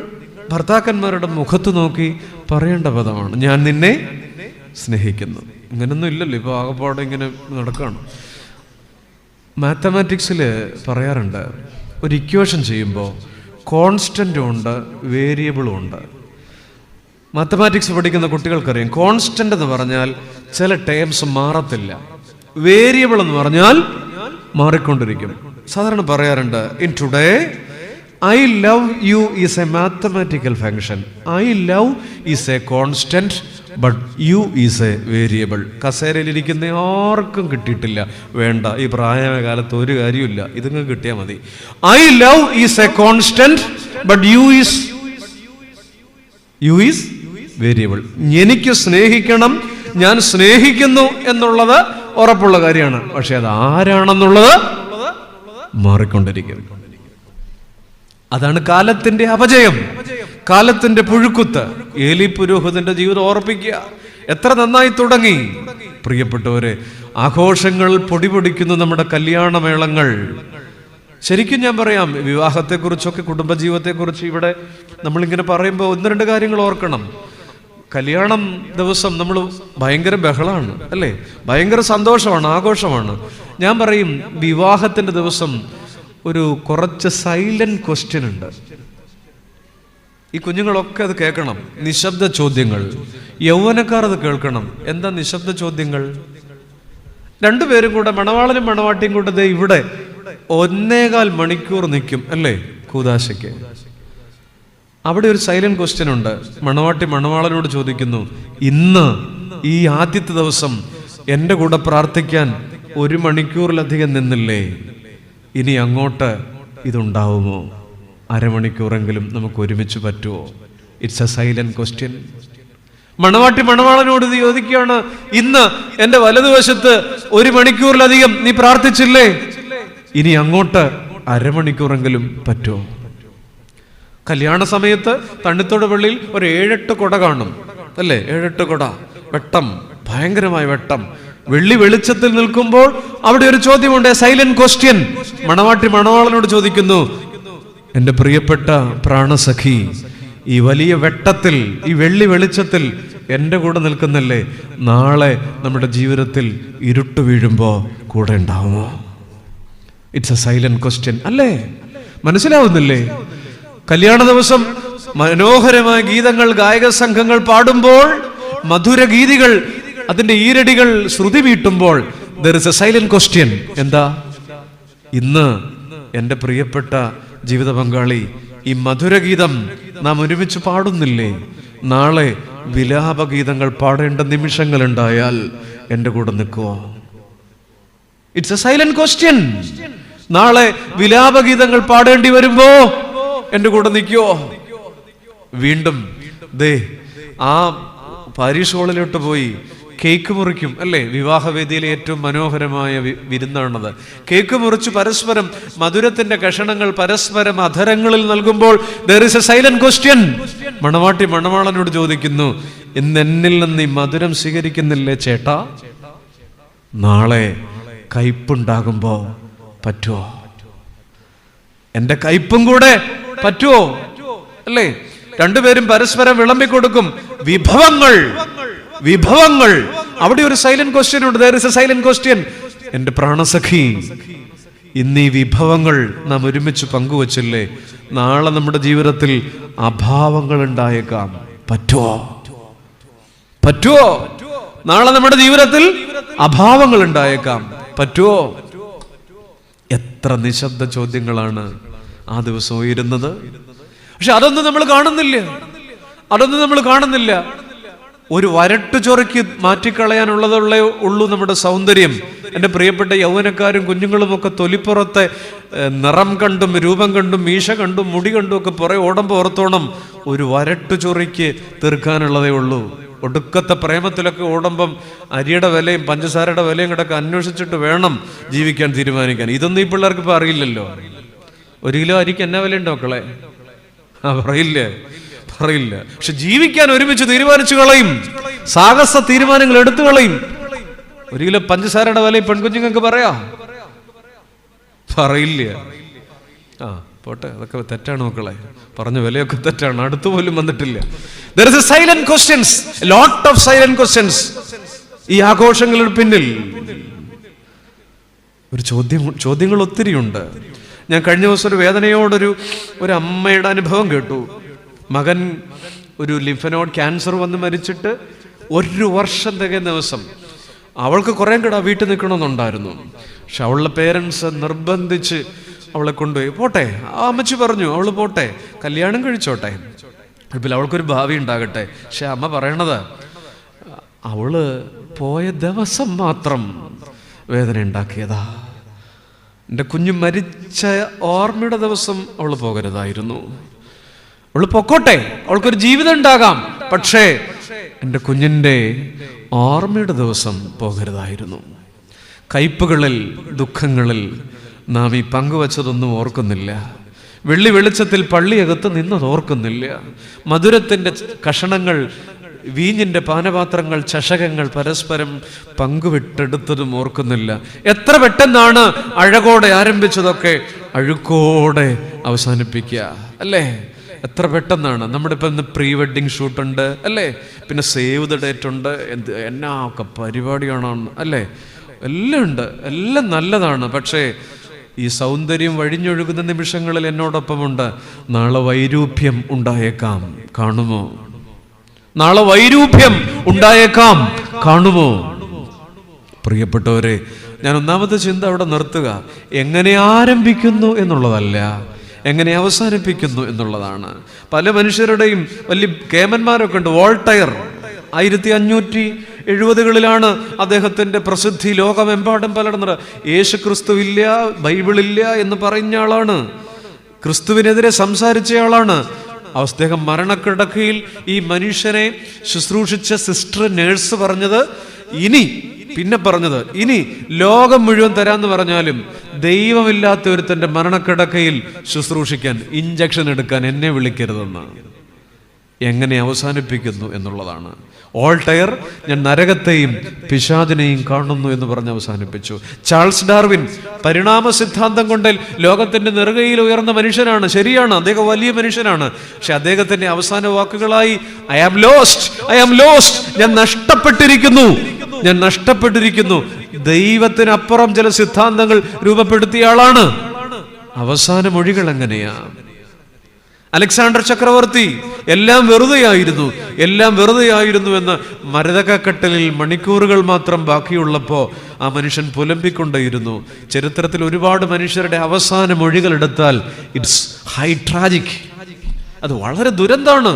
ഭർത്താക്കന്മാരുടെ മുഖത്ത് നോക്കി പറയേണ്ട പദമാണ്, ഞാൻ നിന്നെ സ്നേഹിക്കുന്നു. ഇങ്ങനൊന്നും ഇല്ലല്ലോ, ഇപ്പൊ ആകപ്പാടെ ഇങ്ങനെ നടക്കുകയാണ്. മാത്തമാറ്റിക്സിൽ പറയാറുണ്ട്, ഒരു ഇക്വേഷൻ ചെയ്യുമ്പോൾ കോൺസ്റ്റന്റും ഉണ്ട് വേരിയബിളും ഉണ്ട്. മാത്തമാറ്റിക്സ് പഠിക്കുന്ന കുട്ടികൾക്കറിയാം, കോൺസ്റ്റന്റ് എന്ന് പറഞ്ഞാൽ ചില ടേംസ് മാറത്തില്ല, വേരിയബിൾ എന്ന് പറഞ്ഞാൽ മാറിക്കൊണ്ടിരിക്കും. സാധാരണ പറയാറുണ്ട്, in today I love you is a mathematical function. I love is a constant, but you is a variable. കസേരയിലിരിക്കുന്ന ആർക്കും കിട്ടിയിട്ടില്ല, വേണ്ട, ഈ പ്രായകാലത്ത് ഒരു കാര്യമില്ല, ഇതങ്ങ് കിട്ടിയാൽ മതി. I love is a constant, but you is variable. എനിക്ക് സ്നേഹിക്കണം, ഞാൻ സ്നേഹിക്കുന്നു എന്നുള്ളത് ഉറപ്പുള്ള കാര്യമാണ്. പക്ഷെ അത് ആരാണെന്നുള്ളത് മാറിക്കൊണ്ടിരിക്കും. അതാണ് കാലത്തിന്റെ അപജയം, കാലത്തിന്റെ പുഴുക്കുത്ത്. ഏലി പുരോഹിതന്റെ ജീവിതം ഓർപ്പിക്കുക. എത്ര നന്നായി തുടങ്ങി പ്രിയപ്പെട്ടവരെ. ആഘോഷങ്ങൾ പൊടിപൊടിക്കുന്നു നമ്മുടെ കല്യാണമേളങ്ങൾ. ശരിക്കും ഞാൻ പറയാം, വിവാഹത്തെക്കുറിച്ചൊക്കെ കുടുംബജീവിതത്തെക്കുറിച്ച് ഇവിടെ നമ്മളിങ്ങനെ പറയുമ്പോൾ ഒന്ന് രണ്ട് കാര്യങ്ങൾ ഓർക്കണം. കല്യാണം ദിവസം നമ്മൾ ഭയങ്കര ബഹളമാണ് അല്ലേ, ഭയങ്കര സന്തോഷമാണ്, ആഘോഷമാണ്. ഞാൻ പറയും വിവാഹത്തിന്റെ ദിവസം ഒരു കുറച്ച് സൈലന്റ് ക്വസ്റ്റ്യൻ ഉണ്ട്. ഈ കുഞ്ഞുങ്ങളൊക്കെ അത് കേൾക്കണം. നിശബ്ദ ചോദ്യങ്ങൾ. യൗവനക്കാർ അത് കേൾക്കണം. എന്താ നിശബ്ദ ചോദ്യങ്ങൾ? രണ്ടുപേരും കൂടെ, മണവാളനും മണവാട്ടിയും കൂടെ ഇവിടെ 1.25 മണിക്കൂർ നിൽക്കും അല്ലേ കൂദാശയ്ക്ക്. അവിടെ ഒരു സൈലന്റ് ക്വസ്റ്റ്യൻ ഉണ്ട്. മണവാട്ടി മണവാളനോട് ചോദിക്കുന്നു, ഇന്ന് ഈ ആദ്യത്തെ ദിവസം എൻ്റെ കൂടെ പ്രാർത്ഥിക്കാൻ 1 മണിക്കൂറിലധികം നിന്നില്ലേ, ഇനി അങ്ങോട്ട് ഇതുണ്ടാവുമോ? അരമണിക്കൂറെങ്കിലും നമുക്ക് ഒരുമിച്ച് പറ്റുമോ? It's a silent question. മണവാട്ടി മണവാളനോട് ഇത് ചോദിക്കുകയാണ്, ഇന്ന് എൻ്റെ വലതുവശത്ത് 1 മണിക്കൂറിലധികം നീ പ്രാർത്ഥിച്ചില്ലേ, ഇനി അങ്ങോട്ട് അരമണിക്കൂറെങ്കിലും പറ്റുമോ? കല്യാണ സമയത്ത് തണ്ണിത്തോട് പള്ളിയിൽ ഒരു 7-8 കുട കാണും അല്ലേ, 7-8 കുട, വെട്ടം, ഭയങ്കരമായ വെട്ടം. വെള്ളി വെളിച്ചത്തിൽ നിൽക്കുമ്പോൾ അവിടെ ഒരു ചോദ്യമുണ്ട്, സൈലന്റ് ക്വസ്റ്റ്യൻ. മണവാട്ടി മണവാളനോട് ചോദിക്കുന്നു, എൻ്റെ പ്രിയപ്പെട്ട പ്രാണസഖി, ഈ വലിയ വെട്ടത്തിൽ, ഈ വെള്ളി വെളിച്ചത്തിൽ എൻ്റെ കൂടെ നിൽക്കുന്നില്ലേ, നാളെ നമ്മുടെ ജീവിതത്തിൽ ഇരുട്ട് വീഴുമ്പോ കൂടെ ഉണ്ടാവുമോ? ഇറ്റ്സ് എ സൈലന്റ് ക്വസ്റ്റ്യൻ അല്ലേ? മനസ്സിലാവുന്നില്ലേ? കല്യാണ ദിവസം മനോഹരമായ ഗീതങ്ങൾ ഗായക സംഘങ്ങൾ പാടുമ്പോൾ, മധുര ഗീതികൾ, അതിന്റെ ഈരടികൾ ശ്രുതി വീട്ടുമ്പോൾ there is a silent question. എന്താ? ഇന്ന് എൻ്റെ പ്രിയപ്പെട്ട ജീവിത പങ്കാളി ഈ മധുരഗീതം നാം ഒരുമിച്ച് പാടുന്നില്ലേ, നാളെ വിലാപഗീതങ്ങൾ പാടേണ്ട നിമിഷങ്ങൾ ഉണ്ടായാൽ എൻ്റെ കൂടെ നിൽക്കുവോ? It's a silent question. നാളെ വിലാപഗീതങ്ങൾ പാടേണ്ടി വരുമ്പോ എൻ്റെ കൂടെ നിൽക്കുവോ? വീണ്ടും ദേ ആ പാരീഷ് ഹാളിലോട്ട് പോയി കേക്ക് മുറിക്കും അല്ലേ. വിവാഹവേദിയിലെ ഏറ്റവും മനോഹരമായ വിരുന്നാണത്. കേക്ക് മുറിച്ച് പരസ്പരം മധുരത്തിന്റെ കഷണങ്ങൾ പരസ്പരം അധരങ്ങളിൽ നൽകുമ്പോൾ there is a silent question. മണവാട്ടി മണവാളനോട് ചോദിക്കുന്നു, ഇന്ന് എന്നിൽ നിന്ന് ഈ മധുരം സ്വീകരിക്കുന്നില്ലേ ചേട്ടാ, നാളെ കയ്പുണ്ടാകുമ്പോ പറ്റുമോ? എന്റെ കയ്പും കൂടെ പറ്റുമോ അല്ലേ? രണ്ടുപേരും പരസ്പരം വിളമ്പിക്കൊടുക്കും വിഭവങ്ങൾ. വിഭവങ്ങൾ, അവിടെ ഒരു സൈലന്റ് ക്വസ്റ്റ്യൻ ഉണ്ട്. there is a silent question. എന്റെ പ്രാണസഖി, ഇന്ന് ഈ വിഭവങ്ങൾ നാം ഒരുമിച്ച് പങ്കുവച്ചില്ലേ, നാളെ നമ്മുടെ ജീവിതത്തിൽ അഭാവങ്ങൾ ഉണ്ടായേക്കാം. പറ്റുമോ? പറ്റുമോ? നാളെ നമ്മുടെ ജീവിതത്തിൽ അഭാവങ്ങൾ ഉണ്ടായേക്കാം. പറ്റുമോ? എത്ര നിശബ്ദ ചോദ്യങ്ങളാണ് ആ ദിവസം ഉയരുന്നത്. പക്ഷെ അതൊന്നും നമ്മൾ കാണുന്നില്ല. അതൊന്നും നമ്മൾ കാണുന്നില്ല. ഒരു വരട്ടു ചൊറയ്ക്ക് മാറ്റിക്കളയാനുള്ളതേ ഉള്ളൂ നമ്മുടെ സൗന്ദര്യം. എൻ്റെ പ്രിയപ്പെട്ട യൗവനക്കാരും കുഞ്ഞുങ്ങളും ഒക്കെ തൊലിപ്പുറത്തെ നിറം കണ്ടും രൂപം കണ്ടും മീശ കണ്ടും മുടി കണ്ടും ഒക്കെ പുറകെ ഓടുമ്പോൾ ഓർത്തോണം, ഒരു വരട്ടു ചൊറയ്ക്ക് തീർക്കാനുള്ളതേ ഉള്ളൂ. ഒടുക്കത്തെ പ്രേമത്തിലൊക്കെ ഓടുമ്പം അരിയുടെ വിലയും പഞ്ചസാരയുടെ വിലയും കൂടെ അന്വേഷിച്ചിട്ട് വേണം ജീവിക്കാൻ തീരുമാനിക്കാൻ. ഇതൊന്നും ഈ പിള്ളേർക്ക് ഇപ്പൊ അറിയില്ലല്ലോ. 1 കിലോ അരിക്ക് എന്നാ വിലയുണ്ടോ മക്കളെ? പറയില്ലേ? പറയില്ല. പക്ഷെ ജീവിക്കാൻ ഒരുമിച്ച് തീരുമാനിച്ചു കളയും. സാഹസ തീരുമാനങ്ങൾ എടുത്തു കളയും. 1 കിലോ പഞ്ചസാരയുടെ വില പെൺകുഞ്ഞുങ്ങൾക്ക് പറയാ? പറയില്ല. പോട്ടെ, അതൊക്കെ തെറ്റാണ് മക്കളെ, പറഞ്ഞ വിലയൊക്കെ തെറ്റാണ്. അടുത്തു പോലും വന്നിട്ടില്ല. There is a silent questions, a lot of silent questions. ഈ ആഘോഷങ്ങളുടെ പിന്നിൽ ഒരു ചോദ്യങ്ങൾ ഒത്തിരിയുണ്ട്. ഞാൻ കഴിഞ്ഞ ദിവസം ഒരു വേദനയോടൊരു അമ്മയുടെ അനുഭവം കേട്ടു. മകൻ ഒരു ലിംഫനോഡ് ക്യാൻസർ വന്ന് മരിച്ചിട്ട് 1 വർഷം തികയുന്ന ദിവസം അവൾക്ക് കുറെ കൂടെ വീട്ടിൽ നിൽക്കണമെന്നുണ്ടായിരുന്നു. പക്ഷെ അവളുടെ പേരൻസ് നിർബന്ധിച്ച് അവളെ കൊണ്ടുപോയി. പോട്ടെ, ആ അമ്മച്ചി പറഞ്ഞു, അവള് പോട്ടെ, കല്യാണം കഴിച്ചോട്ടെ, പിന്നെ അവൾക്കൊരു ഭാവി ഉണ്ടാകട്ടെ. പക്ഷെ അമ്മ പറയണത്, അവള് പോയ ദിവസം മാത്രം വേദന ഉണ്ടാക്കിയതാ. എൻ്റെ കുഞ്ഞ് മരിച്ച ഓർമ്മയുടെ ദിവസം അവൾ പോകരുതായിരുന്നു. അവൾ പൊക്കോട്ടെ, അവൾക്കൊരു ജീവിതം ഉണ്ടാകാം, പക്ഷേ എൻ്റെ കുഞ്ഞിൻ്റെ ഓർമ്മയുടെ ദിവസം പോകരുതായിരുന്നു. കയ്പുകളിൽ ദുഃഖങ്ങളിൽ നാം ഈ പങ്കുവച്ചതൊന്നും ഓർക്കുന്നില്ല. വെള്ളി വെളിച്ചത്തിൽ പള്ളിയകത്ത് നിന്നത് ഓർക്കുന്നില്ല. മധുരത്തിൻ്റെ കഷണങ്ങൾ വീഞ്ഞിന്റെ പാനപാത്രങ്ങൾ, ചഷകങ്ങൾ പരസ്പരം പങ്കുവിട്ടെടുത്തതും ഓർക്കുന്നില്ല. എത്ര പെട്ടെന്നാണ് അഴകോടെ ആരംഭിച്ചതൊക്കെ അഴുക്കോടെ അവസാനിപ്പിക്കുക അല്ലേ? എത്ര പെട്ടെന്നാണ്. നമ്മുടെ ഇപ്പം ഇന്ന് പ്രീ വെഡിങ് ഷൂട്ടുണ്ട് അല്ലേ, പിന്നെ സേവ് ദ ഡേറ്റ് ഉണ്ട്, എന്നാ ഒക്കെ പരിപാടിയാണോ അല്ലേ, എല്ലാം ഉണ്ട്, എല്ലാം നല്ലതാണ്. പക്ഷേ ഈ സൗന്ദര്യം വഴിഞ്ഞൊഴുകുന്ന നിമിഷങ്ങളിൽ എന്നോടൊപ്പമുണ്ട്, നാളെ വൈരൂപ്യം ഉണ്ടായേക്കാം, കാണുമോ? നാളെ വൈരൂപ്യം ഉണ്ടായേക്കാം, കാണുമോ? പ്രിയപ്പെട്ടവരെ, ഞാൻ ഒന്നാമത്തെ ചിന്ത അവിടെ നിർത്തുക. എങ്ങനെ ആരംഭിക്കുന്നു എന്നുള്ളതല്ല, എങ്ങനെ അവസാനിപ്പിക്കുന്നു എന്നുള്ളതാണ്. പല മനുഷ്യരുടെയും വലിയ കേമന്മാരൊക്കെ ഉണ്ട്. വോൾട്ടയർ 1570കളിലാണ് അദ്ദേഹത്തിൻ്റെ പ്രസിദ്ധി ലോകമെമ്പാടും പലർന്നത്. യേശു ക്രിസ്തുവില്ല, ബൈബിളില്ല എന്ന് പറഞ്ഞ ആളാണ്, ക്രിസ്തുവിനെതിരെ സംസാരിച്ചയാളാണ്. അദ്ദേഹം മരണക്കിടക്കയിൽ ഈ മനുഷ്യനെ ശുശ്രൂഷിച്ച സിസ്റ്റർ നേഴ്സ് പറഞ്ഞത്, പിന്നെ പറഞ്ഞത് ഇനി ലോകം മുഴുവൻ തരാന്ന് പറഞ്ഞാലും ദൈവമില്ലാത്ത ഒരുത്തൻ്റെ മരണക്കിടക്കയിൽ ശുശ്രൂഷിക്കാൻ, ഇഞ്ചക്ഷൻ എടുക്കാൻ എന്നെ വിളിക്കരുതെന്ന്. എങ്ങനെ അവസാനിപ്പിക്കുന്നു എന്നുള്ളതാണ്. വോൾട്ടയർ ഞാൻ നരകത്തെയും പിശാചിനെയും കാണുന്നു എന്ന് പറഞ്ഞ് അവസാനിപ്പിച്ചു. ചാൾസ് ഡാർവിൻ പരിണാമ സിദ്ധാന്തം കൊണ്ട് ലോകത്തിന്റെ നെറുകയിൽ ഉയർന്ന മനുഷ്യനാണ്, ശരിയാണ്, അദ്ദേഹം വലിയ മനുഷ്യനാണ്. പക്ഷെ അദ്ദേഹത്തിന്റെ അവസാന വാക്കുകളായി ഐ ആം ലോസ്റ്റ്, ഞാൻ നഷ്ടപ്പെട്ടിരിക്കുന്നു. ദൈവത്തിനപ്പുറം ചില സിദ്ധാന്തങ്ങൾ രൂപപ്പെടുത്തിയ ആളാണ്. അവസാന മൊഴികൾ എങ്ങനെയാ? അലക്സാണ്ടർ ചക്രവർത്തി എല്ലാം വെറുതെയായിരുന്നു എന്ന് മരതകക്കട്ടലിൽ മണിക്കൂറുകൾ മാത്രം ബാക്കിയുള്ളപ്പോൾ ആ മനുഷ്യൻ പുലമ്പിക്കൊണ്ടേയിരുന്നു. ചരിത്രത്തിൽ ഒരുപാട് മനുഷ്യരുടെ അവസാന മൊഴികൾ എടുത്താൽ ഇറ്റ്സ് ഹൈ ട്രാജിക്, അത് വളരെ ദുരന്താണ്.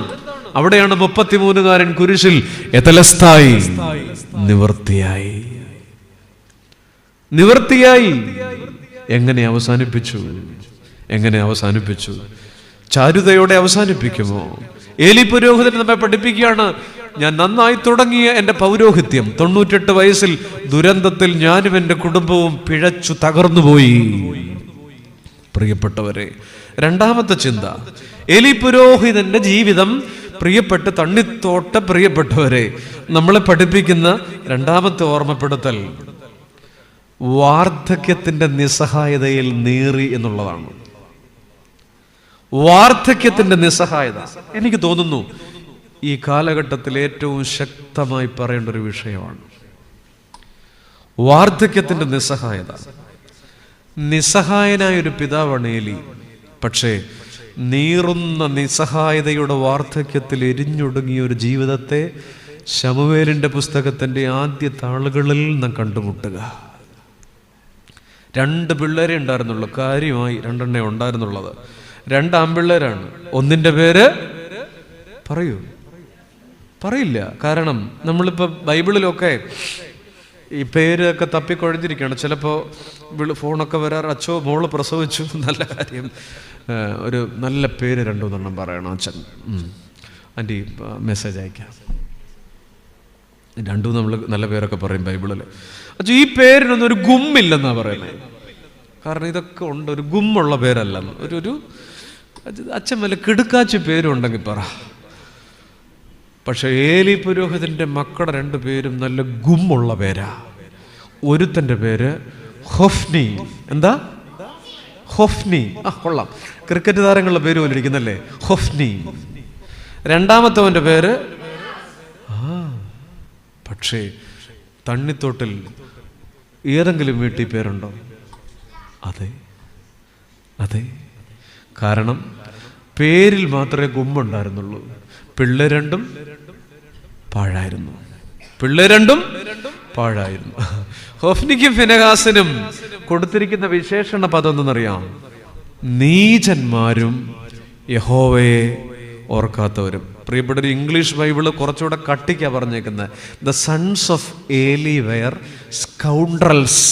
അവിടെയാണ് 33-കാരൻ കുരിശിൽ എതലസ്ഥായി നിവർത്തിയായി. എങ്ങനെ അവസാനിപ്പിച്ചു? ചാരുതയോടെ അവസാനിപ്പിക്കുമോ? ഏലി പുരോഹിതൻ നമ്മെ പഠിപ്പിക്കുകയാണ്, ഞാൻ നന്നായി തുടങ്ങിയ എൻ്റെ പൗരോഹിത്യം 98 വയസ്സിൽ ദുരന്തത്തിൽ ഞാനും എൻ്റെ കുടുംബവും പിഴച്ചു തകർന്നുപോയി. പ്രിയപ്പെട്ടവരെ, രണ്ടാമത്തെ ചിന്ത, ഏലി പുരോഹിതന്റെ ജീവിതം പ്രിയപ്പെട്ട് തണ്ണിത്തോട്ട പ്രിയപ്പെട്ടവരെ നമ്മളെ പഠിപ്പിക്കുന്ന രണ്ടാമത്തെ ഓർമ്മപ്പെടുത്തൽ വാർദ്ധക്യത്തിന്റെ നിസ്സഹായതയിൽ നീറി എന്നുള്ളതാണ്. വാർദ്ധക്യത്തിന്റെ നിസ്സഹായത എനിക്ക് തോന്നുന്നു ഈ കാലഘട്ടത്തിൽ ഏറ്റവും ശക്തമായി പറയേണ്ട ഒരു വിഷയമാണ്. വാർദ്ധക്യത്തിന്റെ നിസ്സഹായത. നിസ്സഹായനായ ഒരു പിതാവാണ് ഏലി. പക്ഷേ നീറുന്ന നിസ്സഹായതയുടെ വാർദ്ധക്യത്തിൽ എരിഞ്ഞൊടുങ്ങിയ ഒരു ജീവിതത്തെ ശമൂവേലിന്റെ പുസ്തകത്തിന്റെ ആദ്യ താളുകളിൽ നാം കണ്ടുമുട്ടുക. 2 പിള്ളേരെ ഉണ്ടായിരുന്നുള്ളൂ, കാര്യമായി 2 ഉണ്ടായിരുന്നുള്ളത്. 2 ആൺപിള്ളേരാണ്. ഒന്നിന്റെ പേര് പറയില്ല, കാരണം നമ്മളിപ്പോൾ ബൈബിളിലൊക്കെ ഈ പേരൊക്കെ തപ്പിക്കൊഴിഞ്ഞിരിക്കുകയാണ്. ചിലപ്പോൾ ഫോണൊക്കെ വരാറ്, അച്ഛോ മോള് പ്രസവിച്ചു, നല്ല കാര്യം, ഒരു നല്ല പേര് 2-3 പറയണം അച്ഛൻ, ആൻറ്റി മെസ്സേജ് അയക്കാം. 2 നമ്മൾ നല്ല പേരൊക്കെ പറയും ബൈബിളിൽ. അച്ഛൻ ഈ പേരിനൊന്നും ഒരു ഗുമ്മില്ലെന്നാണ് പറയുന്നത്. കാരണം ഇതൊക്കെ ഉണ്ട്, ഒരു ഗുമ്മുള്ള പേരല്ലെന്ന്. ഒരു അച്ഛൻ വല്ല കിടുക്കാച്ചി പേരുണ്ടെങ്കിൽ പറ. പക്ഷെ ഏലി പുരോഹിതന്റെ മക്കളുടെ 2 പേരും നല്ല ഗുമ്മുള്ള പേരാ. ഒരുത്തന്റെ പേര് ഹൊഫ്നി. എന്താ? ഹൊഫ്നി. കൊള്ളാം, ക്രിക്കറ്റ് താരങ്ങളുടെ പേര് പോലെ ഇരിക്കുന്നല്ലേ, ഹൊഫ്നി. രണ്ടാമത്തവന്റെ പേര് പക്ഷേ തണ്ണിത്തോട്ടിൽ ഏതെങ്കിലും വീട്ടിൽ പേരുണ്ടോ? അതെ, കാരണം പേരിൽ മാത്രമേ ഗുമ്മുണ്ടായിരുന്നുള്ളൂ. പിള്ളേ രണ്ടും പാഴായിരുന്നു. ഹൊഫ്നിക്കും ഫിനെഹാസിനും കൊടുത്തിരിക്കുന്ന വിശേഷണ പദം എന്തെന്നറിയാം? നീചന്മാരും യഹോവയെ ഓർക്കാത്തവരും. പ്രിയപ്പെട്ട ഒരു ഇംഗ്ലീഷ് ബൈബിള് കുറച്ചുകൂടെ കട്ടിക്കാ പറഞ്ഞേക്കുന്നത്. ദ സൺസ് ഓഫ് ഏലി വെയർ സ്കൗണ്ട്രൽസ്.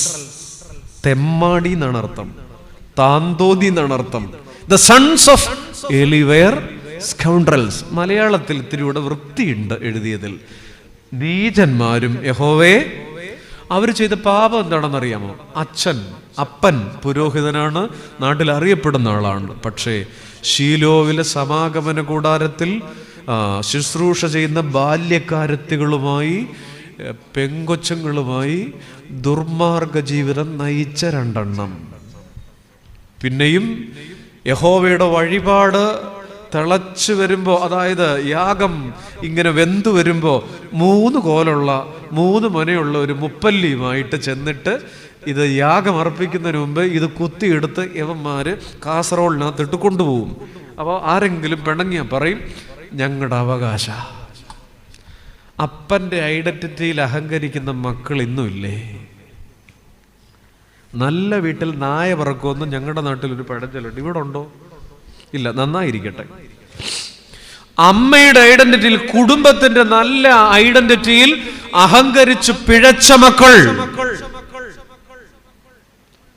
തെമ്മാടി എന്നാണ് അർത്ഥം, താന്തോതി എന്നാണ് അർത്ഥം. ദ സൺസ് ഓഫ് ഏലി വെയർ സ്കൗണ്ട്രൽസ്. മലയാളത്തിൽ ഇത്തിരി കൂടെ വൃത്തിയുണ്ട് എഴുതിയതിൽ. നീചന്മാരും യഹോവയെ. അവർ ചെയ്ത പാപം എന്താണെന്നറിയാമോ? അപ്പൻ പുരോഹിതനാണ്, നാട്ടിൽ അറിയപ്പെടുന്ന ആളാണ്. പക്ഷേ ശീലോവിലെ സമാഗമന കൂടാരത്തിൽ ശുശ്രൂഷ ചെയ്യുന്ന ബാല്യക്കാരത്തികളുമായി പെങ്കൊച്ചങ്ങളുമായി ദുർമാർഗ ജീവിതം നയിച്ച 2 എണ്ണം. പിന്നെയും യഹോവയുടെ വഴിപാട് തിളച്ചു വരുമ്പോൾ, അതായത് യാഗം ഇങ്ങനെ വെന്തു വരുമ്പോൾ 3 കോലുള്ള 3 മുനയുള്ള ഒരു മുപ്പല്ലിയുമായിട്ട് ചെന്നിട്ട് ഇത് യാഗം അർപ്പിക്കുന്നതിന് മുമ്പ് ഇത് കുത്തിയെടുത്ത് യവന്മാര് കാസറോളിനകത്തിട്ട് കൊണ്ടുപോകും. അപ്പോൾ ആരെങ്കിലും പിണങ്ങിയാൽ പറയും ഞങ്ങളുടെ അവകാശ. അപ്പൻ്റെ ഐഡന്റിറ്റിയിൽ അഹങ്കരിക്കുന്ന മക്കൾ ഇന്നുമില്ലേ? നല്ല വീട്ടിൽ നായ പറക്കുമെന്ന് ഞങ്ങളുടെ നാട്ടിലൊരു പഴഞ്ചൊല്ലുണ്ട്. ഇവിടെ ഉണ്ടോ? ഇല്ല, നന്നായിരിക്കട്ടെ. അമ്മയുടെ ഐഡന്റിറ്റിയിൽ, കുടുംബത്തിന്റെ നല്ല ഐഡന്റിറ്റിയിൽ അഹങ്കരിച്ച് പിഴച്ച മക്കൾ.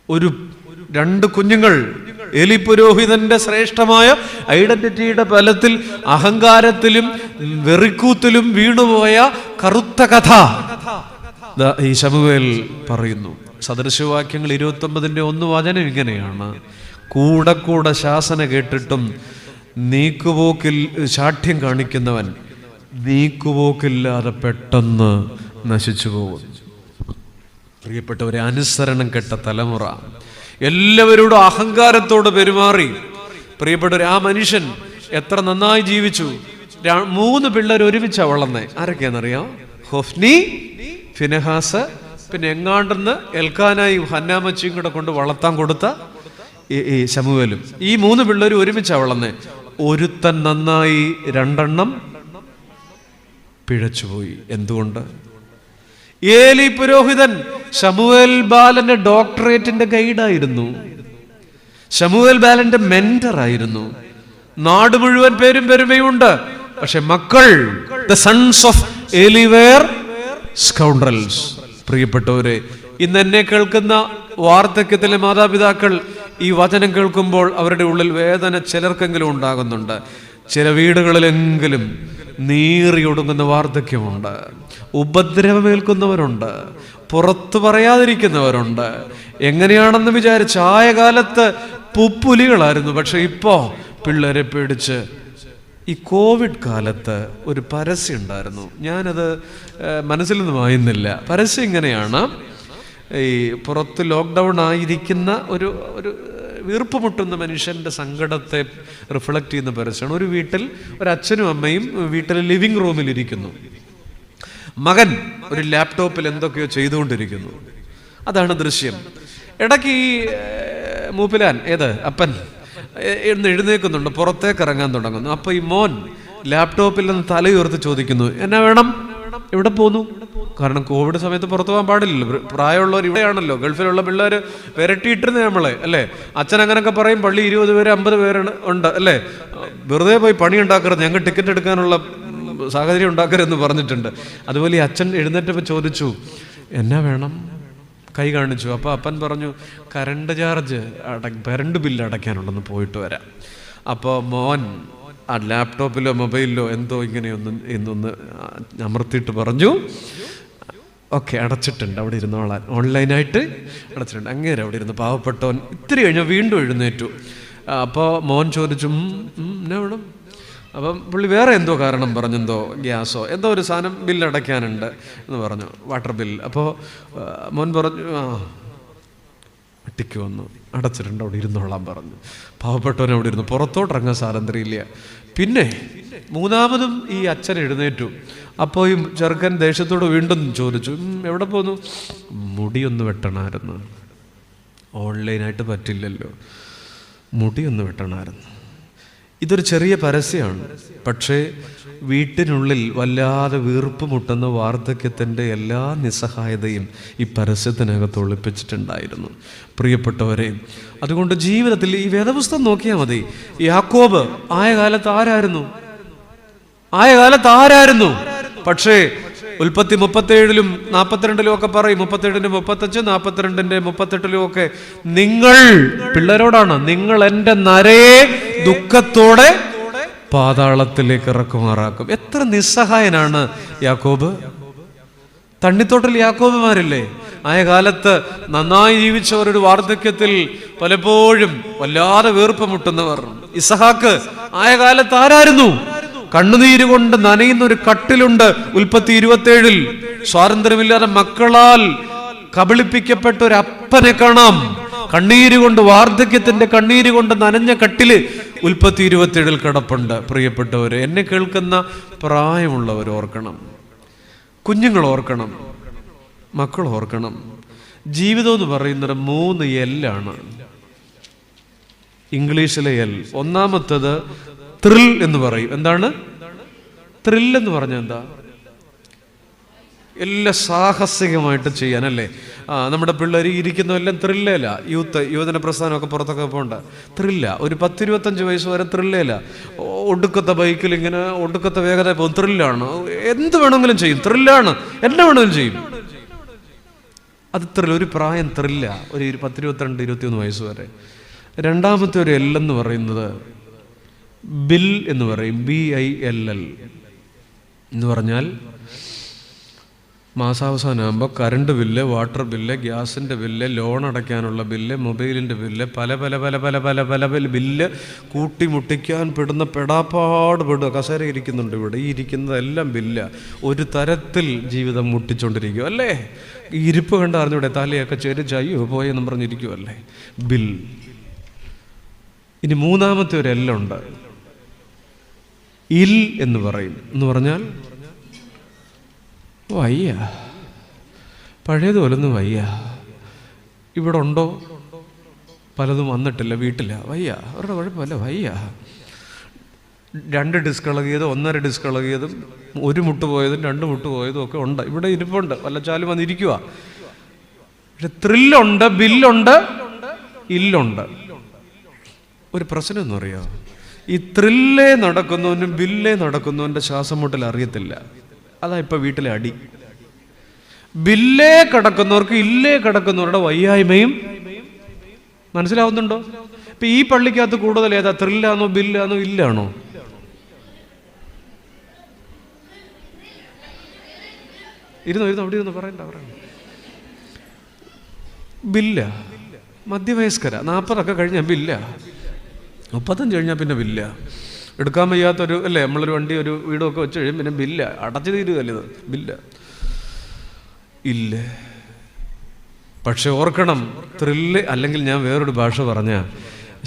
ഒരു 2 കുഞ്ഞുങ്ങൾ എലി പുരോഹിതന്റെ ശ്രേഷ്ഠമായ ഐഡന്റിറ്റിയുടെ ബലത്തിൽ അഹങ്കാരത്തിലും വെറിക്കൂത്തിലും വീണുപോയ കറുത്ത കഥ ഈ ശമൂവേൽ പറയുന്നു. സദൃശവാക്യങ്ങൾ 29:1 വചനം ഇങ്ങനെയാണ്: കൂടെ കൂടെ ശാസന കേട്ടിട്ടും നീക്കുപോക്കിൽ ശാഠ്യം കാണിക്കുന്നവൻ നീക്കുപോക്കില്ലാതെ പെട്ടെന്ന് നശിച്ചു പോകും. പ്രിയപ്പെട്ടവരെ, അനുസരണം കെട്ട തലമുറ എല്ലാവരോടും അഹങ്കാരത്തോട് പെരുമാറി. പ്രിയപ്പെട്ടവരെ, ആ മനുഷ്യൻ എത്ര നന്നായി ജീവിച്ചു. 3 പിള്ളേർ ഒരുമിച്ചാ വളർന്നേ. ആരൊക്കെയാണെന്നറിയാം? ഹൊഫ്നി, ഫിനെഹാസ്, പിന്നെ എങ്ങാണ്ടെന്ന് എൽക്കാനായും ഹന്നാമച്ചിയും കൂടെ കൊണ്ട് വളർത്താൻ കൊടുത്ത ഈ ശമൂവേലും. ഈ 3 പിള്ളേരും ഒരുമിച്ചാ വളർന്നേ. ഒരുത്തൻ നന്നായി, 2 എണ്ണം പിഴച്ചുപോയി. എന്തുകൊണ്ട്? ഏലി പുരോഹിതൻ ശമൂവേൽ ബാലന്റെ ഡോക്ടറേറ്റിന്റെ ഗൈഡായിരുന്നു. ശമൂവേൽ ബാലന്റെ മെന്ററായിരുന്നു. നാട് മുഴുവൻ പേരും പെരുമയുണ്ട്. പക്ഷെ മക്കൾ, ദ സൺസ് ഓഫ് ഏലി വെയർ സ്കൗണ്ടറൽസ്. പ്രിയപ്പെട്ടവരെ, ഇന്ന് എന്നെ കേൾക്കുന്ന വാർദ്ധക്യത്തിലെ മാതാപിതാക്കൾ ഈ വചനം കേൾക്കുമ്പോൾ അവരുടെ ഉള്ളിൽ വേദന ചിലർക്കെങ്കിലും ഉണ്ടാകുന്നുണ്ട്. ചില വീടുകളിലെങ്കിലും നീറിയൊടുങ്ങുന്ന വാർദ്ധക്യമുണ്ട്. ഉപദ്രവമേൽക്കുന്നവരുണ്ട്. പുറത്തു പറയാതിരിക്കുന്നവരുണ്ട്. എങ്ങനെയാണെന്ന് വിചാരിച്ച് ആയ കാലത്ത് പുപ്പുലികളായിരുന്നു. പക്ഷെ ഇപ്പോ പിള്ളേരെ പേടിച്ച്. ഈ കോവിഡ് കാലത്ത് ഒരു പരസ്യം ഉണ്ടായിരുന്നു. ഞാനത് മനസ്സിൽ നിന്ന് വായുന്നില്ല. പരസ്യം ഇങ്ങനെയാണ്: ഈ പുറത്ത് ലോക്ക്ഡൗൺ ആയിരിക്കുന്ന ഒരു വീർപ്പ് മുട്ടുന്ന മനുഷ്യന്റെ സങ്കടത്തെ റിഫ്ലക്റ്റ് ചെയ്യുന്ന പരസ്യമാണ്. ഒരു വീട്ടിൽ ഒരു അച്ഛനും അമ്മയും വീട്ടിലെ ലിവിംഗ് റൂമിൽ ഇരിക്കുന്നു. മകൻ ഒരു ലാപ്ടോപ്പിൽ എന്തൊക്കെയോ ചെയ്തുകൊണ്ടിരിക്കുന്നു. അതാണ് ദൃശ്യം. ഇടയ്ക്ക് ഈ മൂപ്പിലാൻ അപ്പൻ എന്ന് എഴുന്നേക്കുന്നുണ്ട്, പുറത്തേക്ക് ഇറങ്ങാൻ തുടങ്ങുന്നു. അപ്പൊ ഈ മോൻ ലാപ്ടോപ്പിൽ നിന്ന് തലയുയർത്തി ചോദിക്കുന്നു, എന്നാ വേണം, എവിടെ പോന്നു? കാരണം കോവിഡ് സമയത്ത് പുറത്തു പോകാൻ പാടില്ലല്ലോ. പ്രായമുള്ളവർ ഇവിടെയാണല്ലോ. ഗൾഫിലുള്ള പിള്ളേർ വിരട്ടിയിട്ടിരുന്ന നമ്മളെ അല്ലേ. അച്ഛൻ അങ്ങനെയൊക്കെ പറയും, പള്ളി 20 പേര് 50 പേരാണ് ഉണ്ട് അല്ലേ. വെറുതെ പോയി പണി ഉണ്ടാക്കരുത്, ഞങ്ങൾ ടിക്കറ്റ് എടുക്കാനുള്ള സാഹചര്യം ഉണ്ടാക്കരുതെന്ന് പറഞ്ഞിട്ടുണ്ട്. അതുപോലെ ഈ അച്ഛൻ എഴുന്നേറ്റപ്പോൾ ചോദിച്ചു, എന്നാ വേണം? കൈ കാണിച്ചു. അപ്പോൾ അപ്പൻ പറഞ്ഞു, കറണ്ട് ചാർജ് കറണ്ട് ബില്ല് അടയ്ക്കാനുണ്ടെന്ന്, പോയിട്ട് വരാം. അപ്പോൾ മോൻ ആ ലാപ്ടോപ്പിലോ മൊബൈലിലോ എന്തോ ഇങ്ങനെയൊന്ന് അമർത്തിയിട്ട് പറഞ്ഞു, ഓക്കെ അടച്ചിട്ടുണ്ട്, അവിടെ ഇരുന്നോളാൻ. ഓൺലൈനായിട്ട് അടച്ചിട്ടുണ്ട്. അങ്ങേരെ അവിടെ ഇരുന്ന് പാവപ്പെട്ടവൻ ഇത്തിരി കഴിഞ്ഞാൽ വീണ്ടും എഴുന്നേറ്റു. അപ്പോൾ മോൻ ചോദിച്ചു, എന്നാ വേണം? അപ്പം പുള്ളി വേറെ എന്തോ കാരണം പറഞ്ഞെന്തോ, ഗ്യാസോ എന്തോ ഒരു സാധനം ബില്ല് അടയ്ക്കാനുണ്ട് എന്ന് പറഞ്ഞു, വാട്ടർ ബില്ല്. അപ്പോൾ മോൻ പറഞ്ഞു, ഒറ്റയ്ക്ക് വന്നു, അടച്ചിട്ടുണ്ട്, അവിടെ ഇരുന്നോളാൻ പറഞ്ഞു. പാവപ്പെട്ടവൻ അവിടെ ഇരുന്നു, പുറത്തോട്ടിറങ്ങാൻ സ്വാതന്ത്ര്യമില്ല. പിന്നെ 3ാമതും ഈ അച്ഛൻ എഴുന്നേറ്റു. അപ്പോൾ ഈ ചെറുക്കൻ ദേഷ്യത്തോട് വീണ്ടും ചോദിച്ചു, എവിടെ പോന്നു? മുടിയൊന്ന് വെട്ടണമായിരുന്നു. ഓൺലൈനായിട്ട് പറ്റില്ലല്ലോ, മുടിയൊന്ന് വെട്ടണമായിരുന്നു. ഇതൊരു ചെറിയ പരസ്യമാണ്. പക്ഷേ വീട്ടിനുള്ളിൽ വല്ലാതെ വീർപ്പ് മുട്ടുന്ന വാർദ്ധക്യത്തിൻ്റെ എല്ലാ നിസ്സഹായതയും ഈ പരസ്യത്തിനകത്ത് ഒളിപ്പിച്ചിട്ടുണ്ടായിരുന്നു. പ്രിയപ്പെട്ടവരെ, അതുകൊണ്ട് ജീവിതത്തിൽ ഈ വേദപുസ്തകം നോക്കിയാൽ മതി. യാക്കോബ് ആയ കാലത്ത് ആരായിരുന്നു? പക്ഷേ ഉൽപ്പത്തി 37-ലും 42-ലും ഒക്കെ പറയും, 37-ന്റെ 35, 42-ന്റെ 38-ലും ഒക്കെ, നിങ്ങൾ പിള്ളേരോടാണ്, നിങ്ങൾ എൻ്റെ നരയെ ദുഃഖത്തോടെ പാതാളത്തിലേക്ക് ഇറക്കുമാറാക്കും. എത്ര നിസ്സഹായനാണ് യാക്കോബ്. തണ്ണിത്തോട്ടിൽ യാക്കോബുമാരില്ലേ, ആയ കാലത്ത് നന്നായി ജീവിച്ചവരുടെ വാർദ്ധക്യത്തിൽ പലപ്പോഴും വല്ലാതെ വീർപ്പ് മുട്ടുന്നവർ. ഇസഹാക്ക് ആയ കാലത്ത് ആരായിരുന്നു? കണ്ണുനീര് കൊണ്ട് നനയുന്ന ഒരു കട്ടിലുണ്ട്. ഉൽപ്പത്തി 27 സ്വാതന്ത്ര്യമില്ലാതെ മക്കളാൽ കബളിപ്പിക്കപ്പെട്ട ഒരു അപ്പനെ കാണാം. കണ്ണീര് കൊണ്ട്, വാർദ്ധക്യത്തിന്റെ കണ്ണീര് കൊണ്ട് നനഞ്ഞ കട്ടില് ഉൽപ്പത്തി 27 കിടപ്പുണ്ട്. പ്രിയപ്പെട്ടവര്, എന്നെ കേൾക്കുന്ന പ്രായമുള്ളവർ ഓർക്കണം, കുഞ്ഞുങ്ങൾ ഓർക്കണം, മക്കൾ ഓർക്കണം. ജീവിതം എന്ന് പറയുന്നത് 3 L. ഇംഗ്ലീഷിലെ L. ഒന്നാമത്തത് ത്രിൽ എന്ന് പറയും. എന്താണ് ത്രിൽ എന്ന് പറഞ്ഞാൽ? എന്താ? എല്ലാം സാഹസികമായിട്ട് ചെയ്യാനല്ലേ. നമ്മുടെ പിള്ളേർ ഇരിക്കുന്നതെല്ലാം ത്രില്ലേല. യുവജന പ്രസ്ഥാനമൊക്കെ പുറത്തൊക്കെ പോകണ്ട, ത്രില്ല. ഒരു 10-25 വയസ്സ് വരെ ത്രില്ലേല. ഒടുക്കത്തെ ബൈക്കിൽ ഇങ്ങനെ ഒടുക്കത്തെ വേഗത പോകും, ത്രില്ലാണ്. എന്ത് വേണമെങ്കിലും ചെയ്യും, ത്രില്ലാണ്. എന്നെ വേണമെങ്കിലും ചെയ്യും. അത് ത്രില്ല. ഒരു പ്രായം ത്രില്ല, ഒരു 10-22-21 വയസ്സ് വരെ. രണ്ടാമത്തെ ഒരു L എന്ന് പറയുന്നത് ബിൽ എന്ന് പറയും. BILL എന്ന് പറഞ്ഞാൽ മാസാവസാനമാകുമ്പോൾ കറണ്ട് ബില്ല്, വാട്ടർ ബില്ല്, ഗ്യാസിൻ്റെ ബില്ല്, ലോൺ അടയ്ക്കാനുള്ള ബില്ല്, മൊബൈലിൻ്റെ ബില്ല്, പല പല പല പല പല പല പല ബില്ല് കൂട്ടിമുട്ടിക്കാൻ പെടുന്ന പെടാപ്പാട് പെടുക. കസേര ഇരിക്കുന്നുണ്ട് ഇവിടെ, ഈ ഇരിക്കുന്നതെല്ലാം ബില്ല്. ഒരു തരത്തിൽ ജീവിതം മുട്ടിച്ചോണ്ടിരിക്കും അല്ലേ. ഈ ഇരിപ്പ് കണ്ട് അറിഞ്ഞൂടെ, തലയൊക്കെ ചെരിച്ചയ്യോ പോയെന്നും പറഞ്ഞിരിക്കുമല്ലേ. ബിൽ. ഇനി മൂന്നാമത്തെ ഒരു എല്ലുണ്ട്, ഇൽ എന്ന് പറയും. എന്ന് പറഞ്ഞാൽ വയ്യ, പഴയതുപോലൊന്നും വയ്യ. ഇവിടെ ഉണ്ടോ? പലതും വന്നിട്ടില്ല, വീട്ടില്ല, വയ്യ. അവരുടെ കുഴപ്പമല്ല, വയ്യ. 2 ഡിസ്ക് ഇളകിയതും 1.5 ഡിസ്ക് ഇളകിയതും 1 മുട്ട് പോയതും 2 മുട്ട് പോയതും ഒക്കെ ഉണ്ട്. ഇവിടെ ഇരിപ്പുണ്ട്, വല്ലച്ചാലും വന്നിരിക്കുക. പക്ഷെ ത്രില്ലുണ്ട്, ബില്ലുണ്ട്, ഇല്ലുണ്ട്. ഒരു പ്രശ്നം എന്ന് പറയാം, ഈ ത്രില്ലേ നടക്കുന്നവനും ബില്ലേ നടക്കുന്നവൻ്റെ ശ്വാസം മുട്ടൽ അറിയത്തില്ല. അതാ ഇപ്പൊ വീട്ടിലെ അടി. ബില്ലേ കിടക്കുന്നവർക്ക് ഇല്ലേ കിടക്കുന്നവരുടെ വയ്യായ്മയും മനസ്സിലാവുന്നുണ്ടോ? ഇപ്പൊ ഈ പള്ളിക്കകത്ത് കൂടുതൽ ഏതാ, ത്രില്ലാണോ ബില്ലാണോ ഇല്ലാണോ? ഇരുന്നോ അവിടെ ഇരുന്ന് പറയണ്ട. ബില്ല. മധ്യവയസ്കര 40 കഴിഞ്ഞാൽ ബില്ല, 35 കഴിഞ്ഞാൽ പിന്നെ ബില്ല. എടുക്കാൻ വയ്യാത്തൊരു അല്ലേ, നമ്മളൊരു വണ്ടി ഒരു വീടൊക്കെ വെച്ച് കഴിയും, പിന്നെ ബില്ല അടച്ചു തീരുകയല്ലേ ഇത്, ബില്ല ഇല്ല. പക്ഷെ ഓർക്കണം, ത്രില്ല് അല്ലെങ്കിൽ ഞാൻ വേറൊരു ഭാഷ പറഞ്ഞ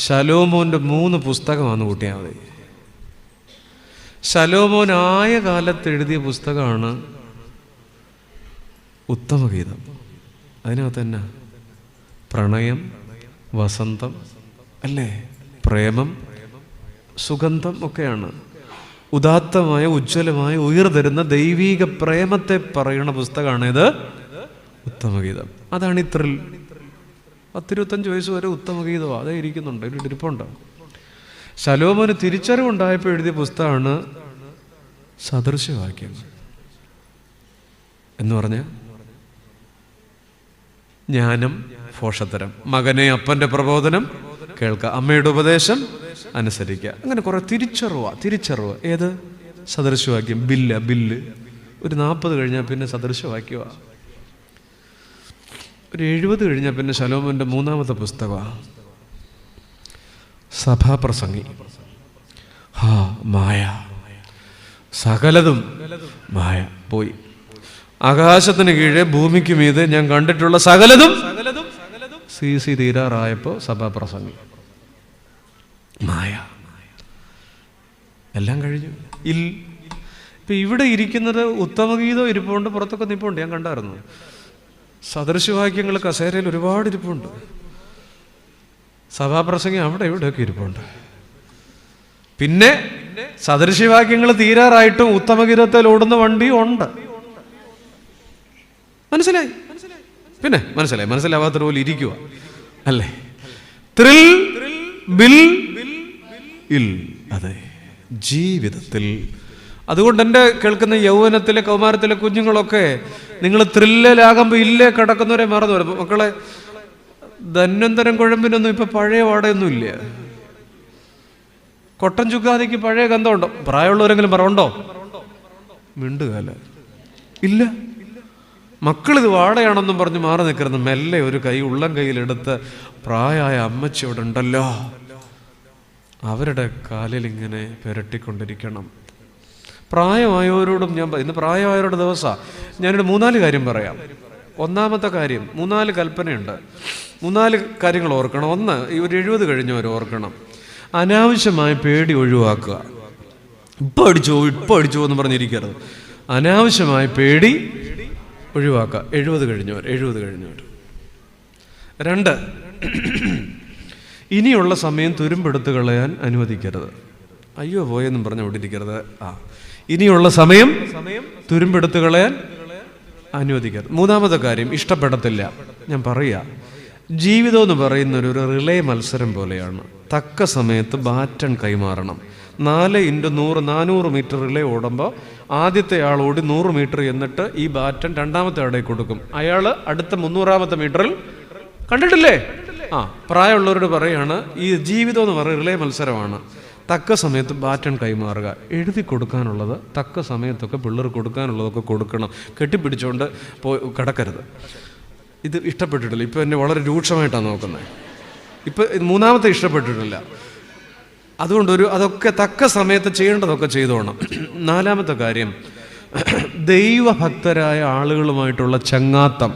ശലോമോന്റെ 3 പുസ്തകമാണ് കൂട്ടിയാൽ മതി. ശലോമോൻ ആയ കാലത്ത് എഴുതിയ പുസ്തകമാണ് ഉത്തമഗീതം. അതിനകത്ത് തന്നെ പ്രണയം, വസന്തം അല്ലേ, പ്രേമം, സുഗന്ധം ഒക്കെയാണ്. ഉദാത്തമായ, ഉജ്ജ്വലമായ, ഉയർതരുന്ന ദൈവീക പ്രേമത്തെ പറയുന്ന പുസ്തകമാണിത്, ഉത്തമഗീതം. അതാണ് ഈ ത്രിൽ. 10-25 വയസ്സ് വരെ ഉത്തമഗീതമാണ്, അതേ ഇരിക്കുന്നുണ്ട്, ഒരു ഇരിപ്പുണ്ട്. ശലോമോന് തിരിച്ചറിവുണ്ടായപ്പോൾ എഴുതിയ പുസ്തകമാണ് സദൃശവാക്യങ്ങൾ എന്ന് പറഞ്ഞ ജ്ഞാനം, ഭോഷത്തരം. മകനെ അപ്പൻ്റെ പ്രബോധനം കേൾക്കുക, അമ്മയുടെ ഉപദേശം അനുസരിക്കുക. അങ്ങനെ കുറെ തിരിച്ചറിവ്. ഏത്? സദൃശവാക്യം, ബില്ല്. ഒരു 40 കഴിഞ്ഞാൽ പിന്നെ സദൃശവാക്യമാണ്. ഒരു 70 കഴിഞ്ഞാൽ പിന്നെ ശലോമോന്റെ 3ാമത്തെ പുസ്തകമാണ് സഭാപ്രസംഗി. മായ, സകലതും മായ. പോയി ആകാശത്തിന് കീഴെ ഭൂമിക്ക് മീതെ ഞാൻ കണ്ടിട്ടുള്ള സകലതും CC തീരാറായപ്പോ സഭാപ്രസംഗി. മായ, എല്ലാം കഴിഞ്ഞു. ഇപ്പൊ ഇവിടെ ഇരിക്കുന്നത് ഉത്തമഗീതം ഇരിപ്പുണ്ട്, പുറത്തൊക്കെ നിപ്പുണ്ട്, ഞാൻ കണ്ടായിരുന്നു. സദൃശവാക്യങ്ങൾ കസേരയിൽ ഒരുപാട് ഇരിപ്പുണ്ട്. സഭാപ്രസംഗം അവിടെ ഇവിടെയൊക്കെ ഇരിപ്പുണ്ട്. പിന്നെ സദൃശവാക്യങ്ങൾ തീരാറായിട്ടും ഉത്തമഗീതത്തിൽ ഓടുന്ന വണ്ടി ഉണ്ട്. മനസ്സിലായി? പിന്നെ മനസ്സിലാവാത്ത പോലെ ഇരിക്കുക അല്ലേ. ത്രിൽ, ബിൽ, ഇൽ. അതെ, ജീവിതത്തിൽ. അതുകൊണ്ട് എൻ്റെ കേൾക്കുന്ന യൗവനത്തിലെ കൗമാരത്തിലെ കുഞ്ഞുങ്ങളൊക്കെ നിങ്ങൾ ത്രില്ലിലാകുമ്പോൾ ഇല്ലേ കിടക്കുന്നവരെ മറന്നു വരും. മക്കളെ, ധന്വന്തരം കുഴമ്പിനൊന്നും ഇപ്പൊ പഴയ വാടകയൊന്നും ഇല്ല. കൊട്ടൻ ചുക്കാതിക്ക് പഴയ ഗന്ധമുണ്ടോ? പ്രായമുള്ളവരെങ്കിലും പറവുണ്ടോ? മിണ്ടുകാല ഇല്ല. മക്കളിത് വാടയാണെന്നും പറഞ്ഞ് മാറി നിൽക്കരുത്. മെല്ലെ ഒരു കൈ ഉള്ളം കയ്യിലെടുത്ത് പ്രായമായ അമ്മച്ചിയോടെ ഉണ്ടല്ലോ, അവരുടെ കാലിൽ ഇങ്ങനെ പുരട്ടിക്കൊണ്ടിരിക്കണം. പ്രായമായവരോടും ഇന്ന് പ്രായമായവരുടെ ദിവസമാണ്, ഞാനൊരു 3-4 കാര്യം പറയാം. ഒന്നാമത്തെ കാര്യം, 3-4 കൽപ്പനയുണ്ട്. 3-4 കാര്യങ്ങൾ ഓർക്കണം. ഒന്ന്, ഈ ഒരു 70 കഴിഞ്ഞവർ ഓർക്കണം, അനാവശ്യമായ പേടി ഒഴിവാക്കുക. ഇപ്പോൾ അടിച്ചോ എന്ന് പറഞ്ഞിരിക്കരുത്. അനാവശ്യമായ പേടി ഒഴിവാക്കുക. 70 കഴിഞ്ഞവർ. 2, ഇനിയുള്ള സമയം തുരുമ്പെടുത്ത് കളയാൻ അനുവദിക്കരുത്. അയ്യോ പോയെന്നും പറഞ്ഞ് അവിടെ ഇരിക്കരുത്. ഇനിയുള്ള സമയം തുരുമ്പെടുത്ത് കളയാൻ അനുവദിക്കരുത്. 3-ാമത്തെ കാര്യം, ഇഷ്ടപ്പെടത്തില്ല. ഞാൻ പറയാ, ജീവിതം എന്ന് പറയുന്ന ഒരു റിലേ മത്സരം പോലെയാണ്. തക്ക സമയത്ത് ബാറ്റൺ കൈമാറണം. 4x100 400 മീറ്റർ റിലേ ഓടുമ്പോൾ ആദ്യത്തെ ആൾ ഓടി 100 മീറ്റർ എന്നിട്ട് ഈ ബാറ്റൺ രണ്ടാമത്തെ ആളെ കൊടുക്കും. അയാൾ അടുത്ത 300-ാമത്തെ മീറ്ററിൽ കണ്ടിട്ടില്ലേ? പ്രായമുള്ളവരോട് പറയാണ്, ഈ ജീവിതം എന്ന് പറയുന്ന റിലേ മത്സരമാണ്. തക്ക സമയത്ത് ബാറ്റൺ കൈമാറുക. എഴുതി കൊടുക്കാനുള്ളത് തക്ക സമയത്തൊക്കെ പിള്ളേർ കൊടുക്കാനുള്ളതൊക്കെ കൊടുക്കണം. കെട്ടിപ്പിടിച്ചുകൊണ്ട് കിടക്കരുത്. ഇത് ഇഷ്ടപ്പെട്ടിട്ടില്ല. ഇപ്പം എന്നെ വളരെ രൂക്ഷമായിട്ടാണ് നോക്കുന്നത്. ഇപ്പം 3-ാമത്തെ ഇഷ്ടപ്പെട്ടിട്ടില്ല. അതുകൊണ്ട് അതൊക്കെ തക്ക സമയത്ത് ചെയ്യേണ്ടതൊക്കെ ചെയ്തോണം. 4-ാമത്തെ കാര്യം, ദൈവഭക്തരായ ആളുകളുമായിട്ടുള്ള ചങ്ങാത്തം.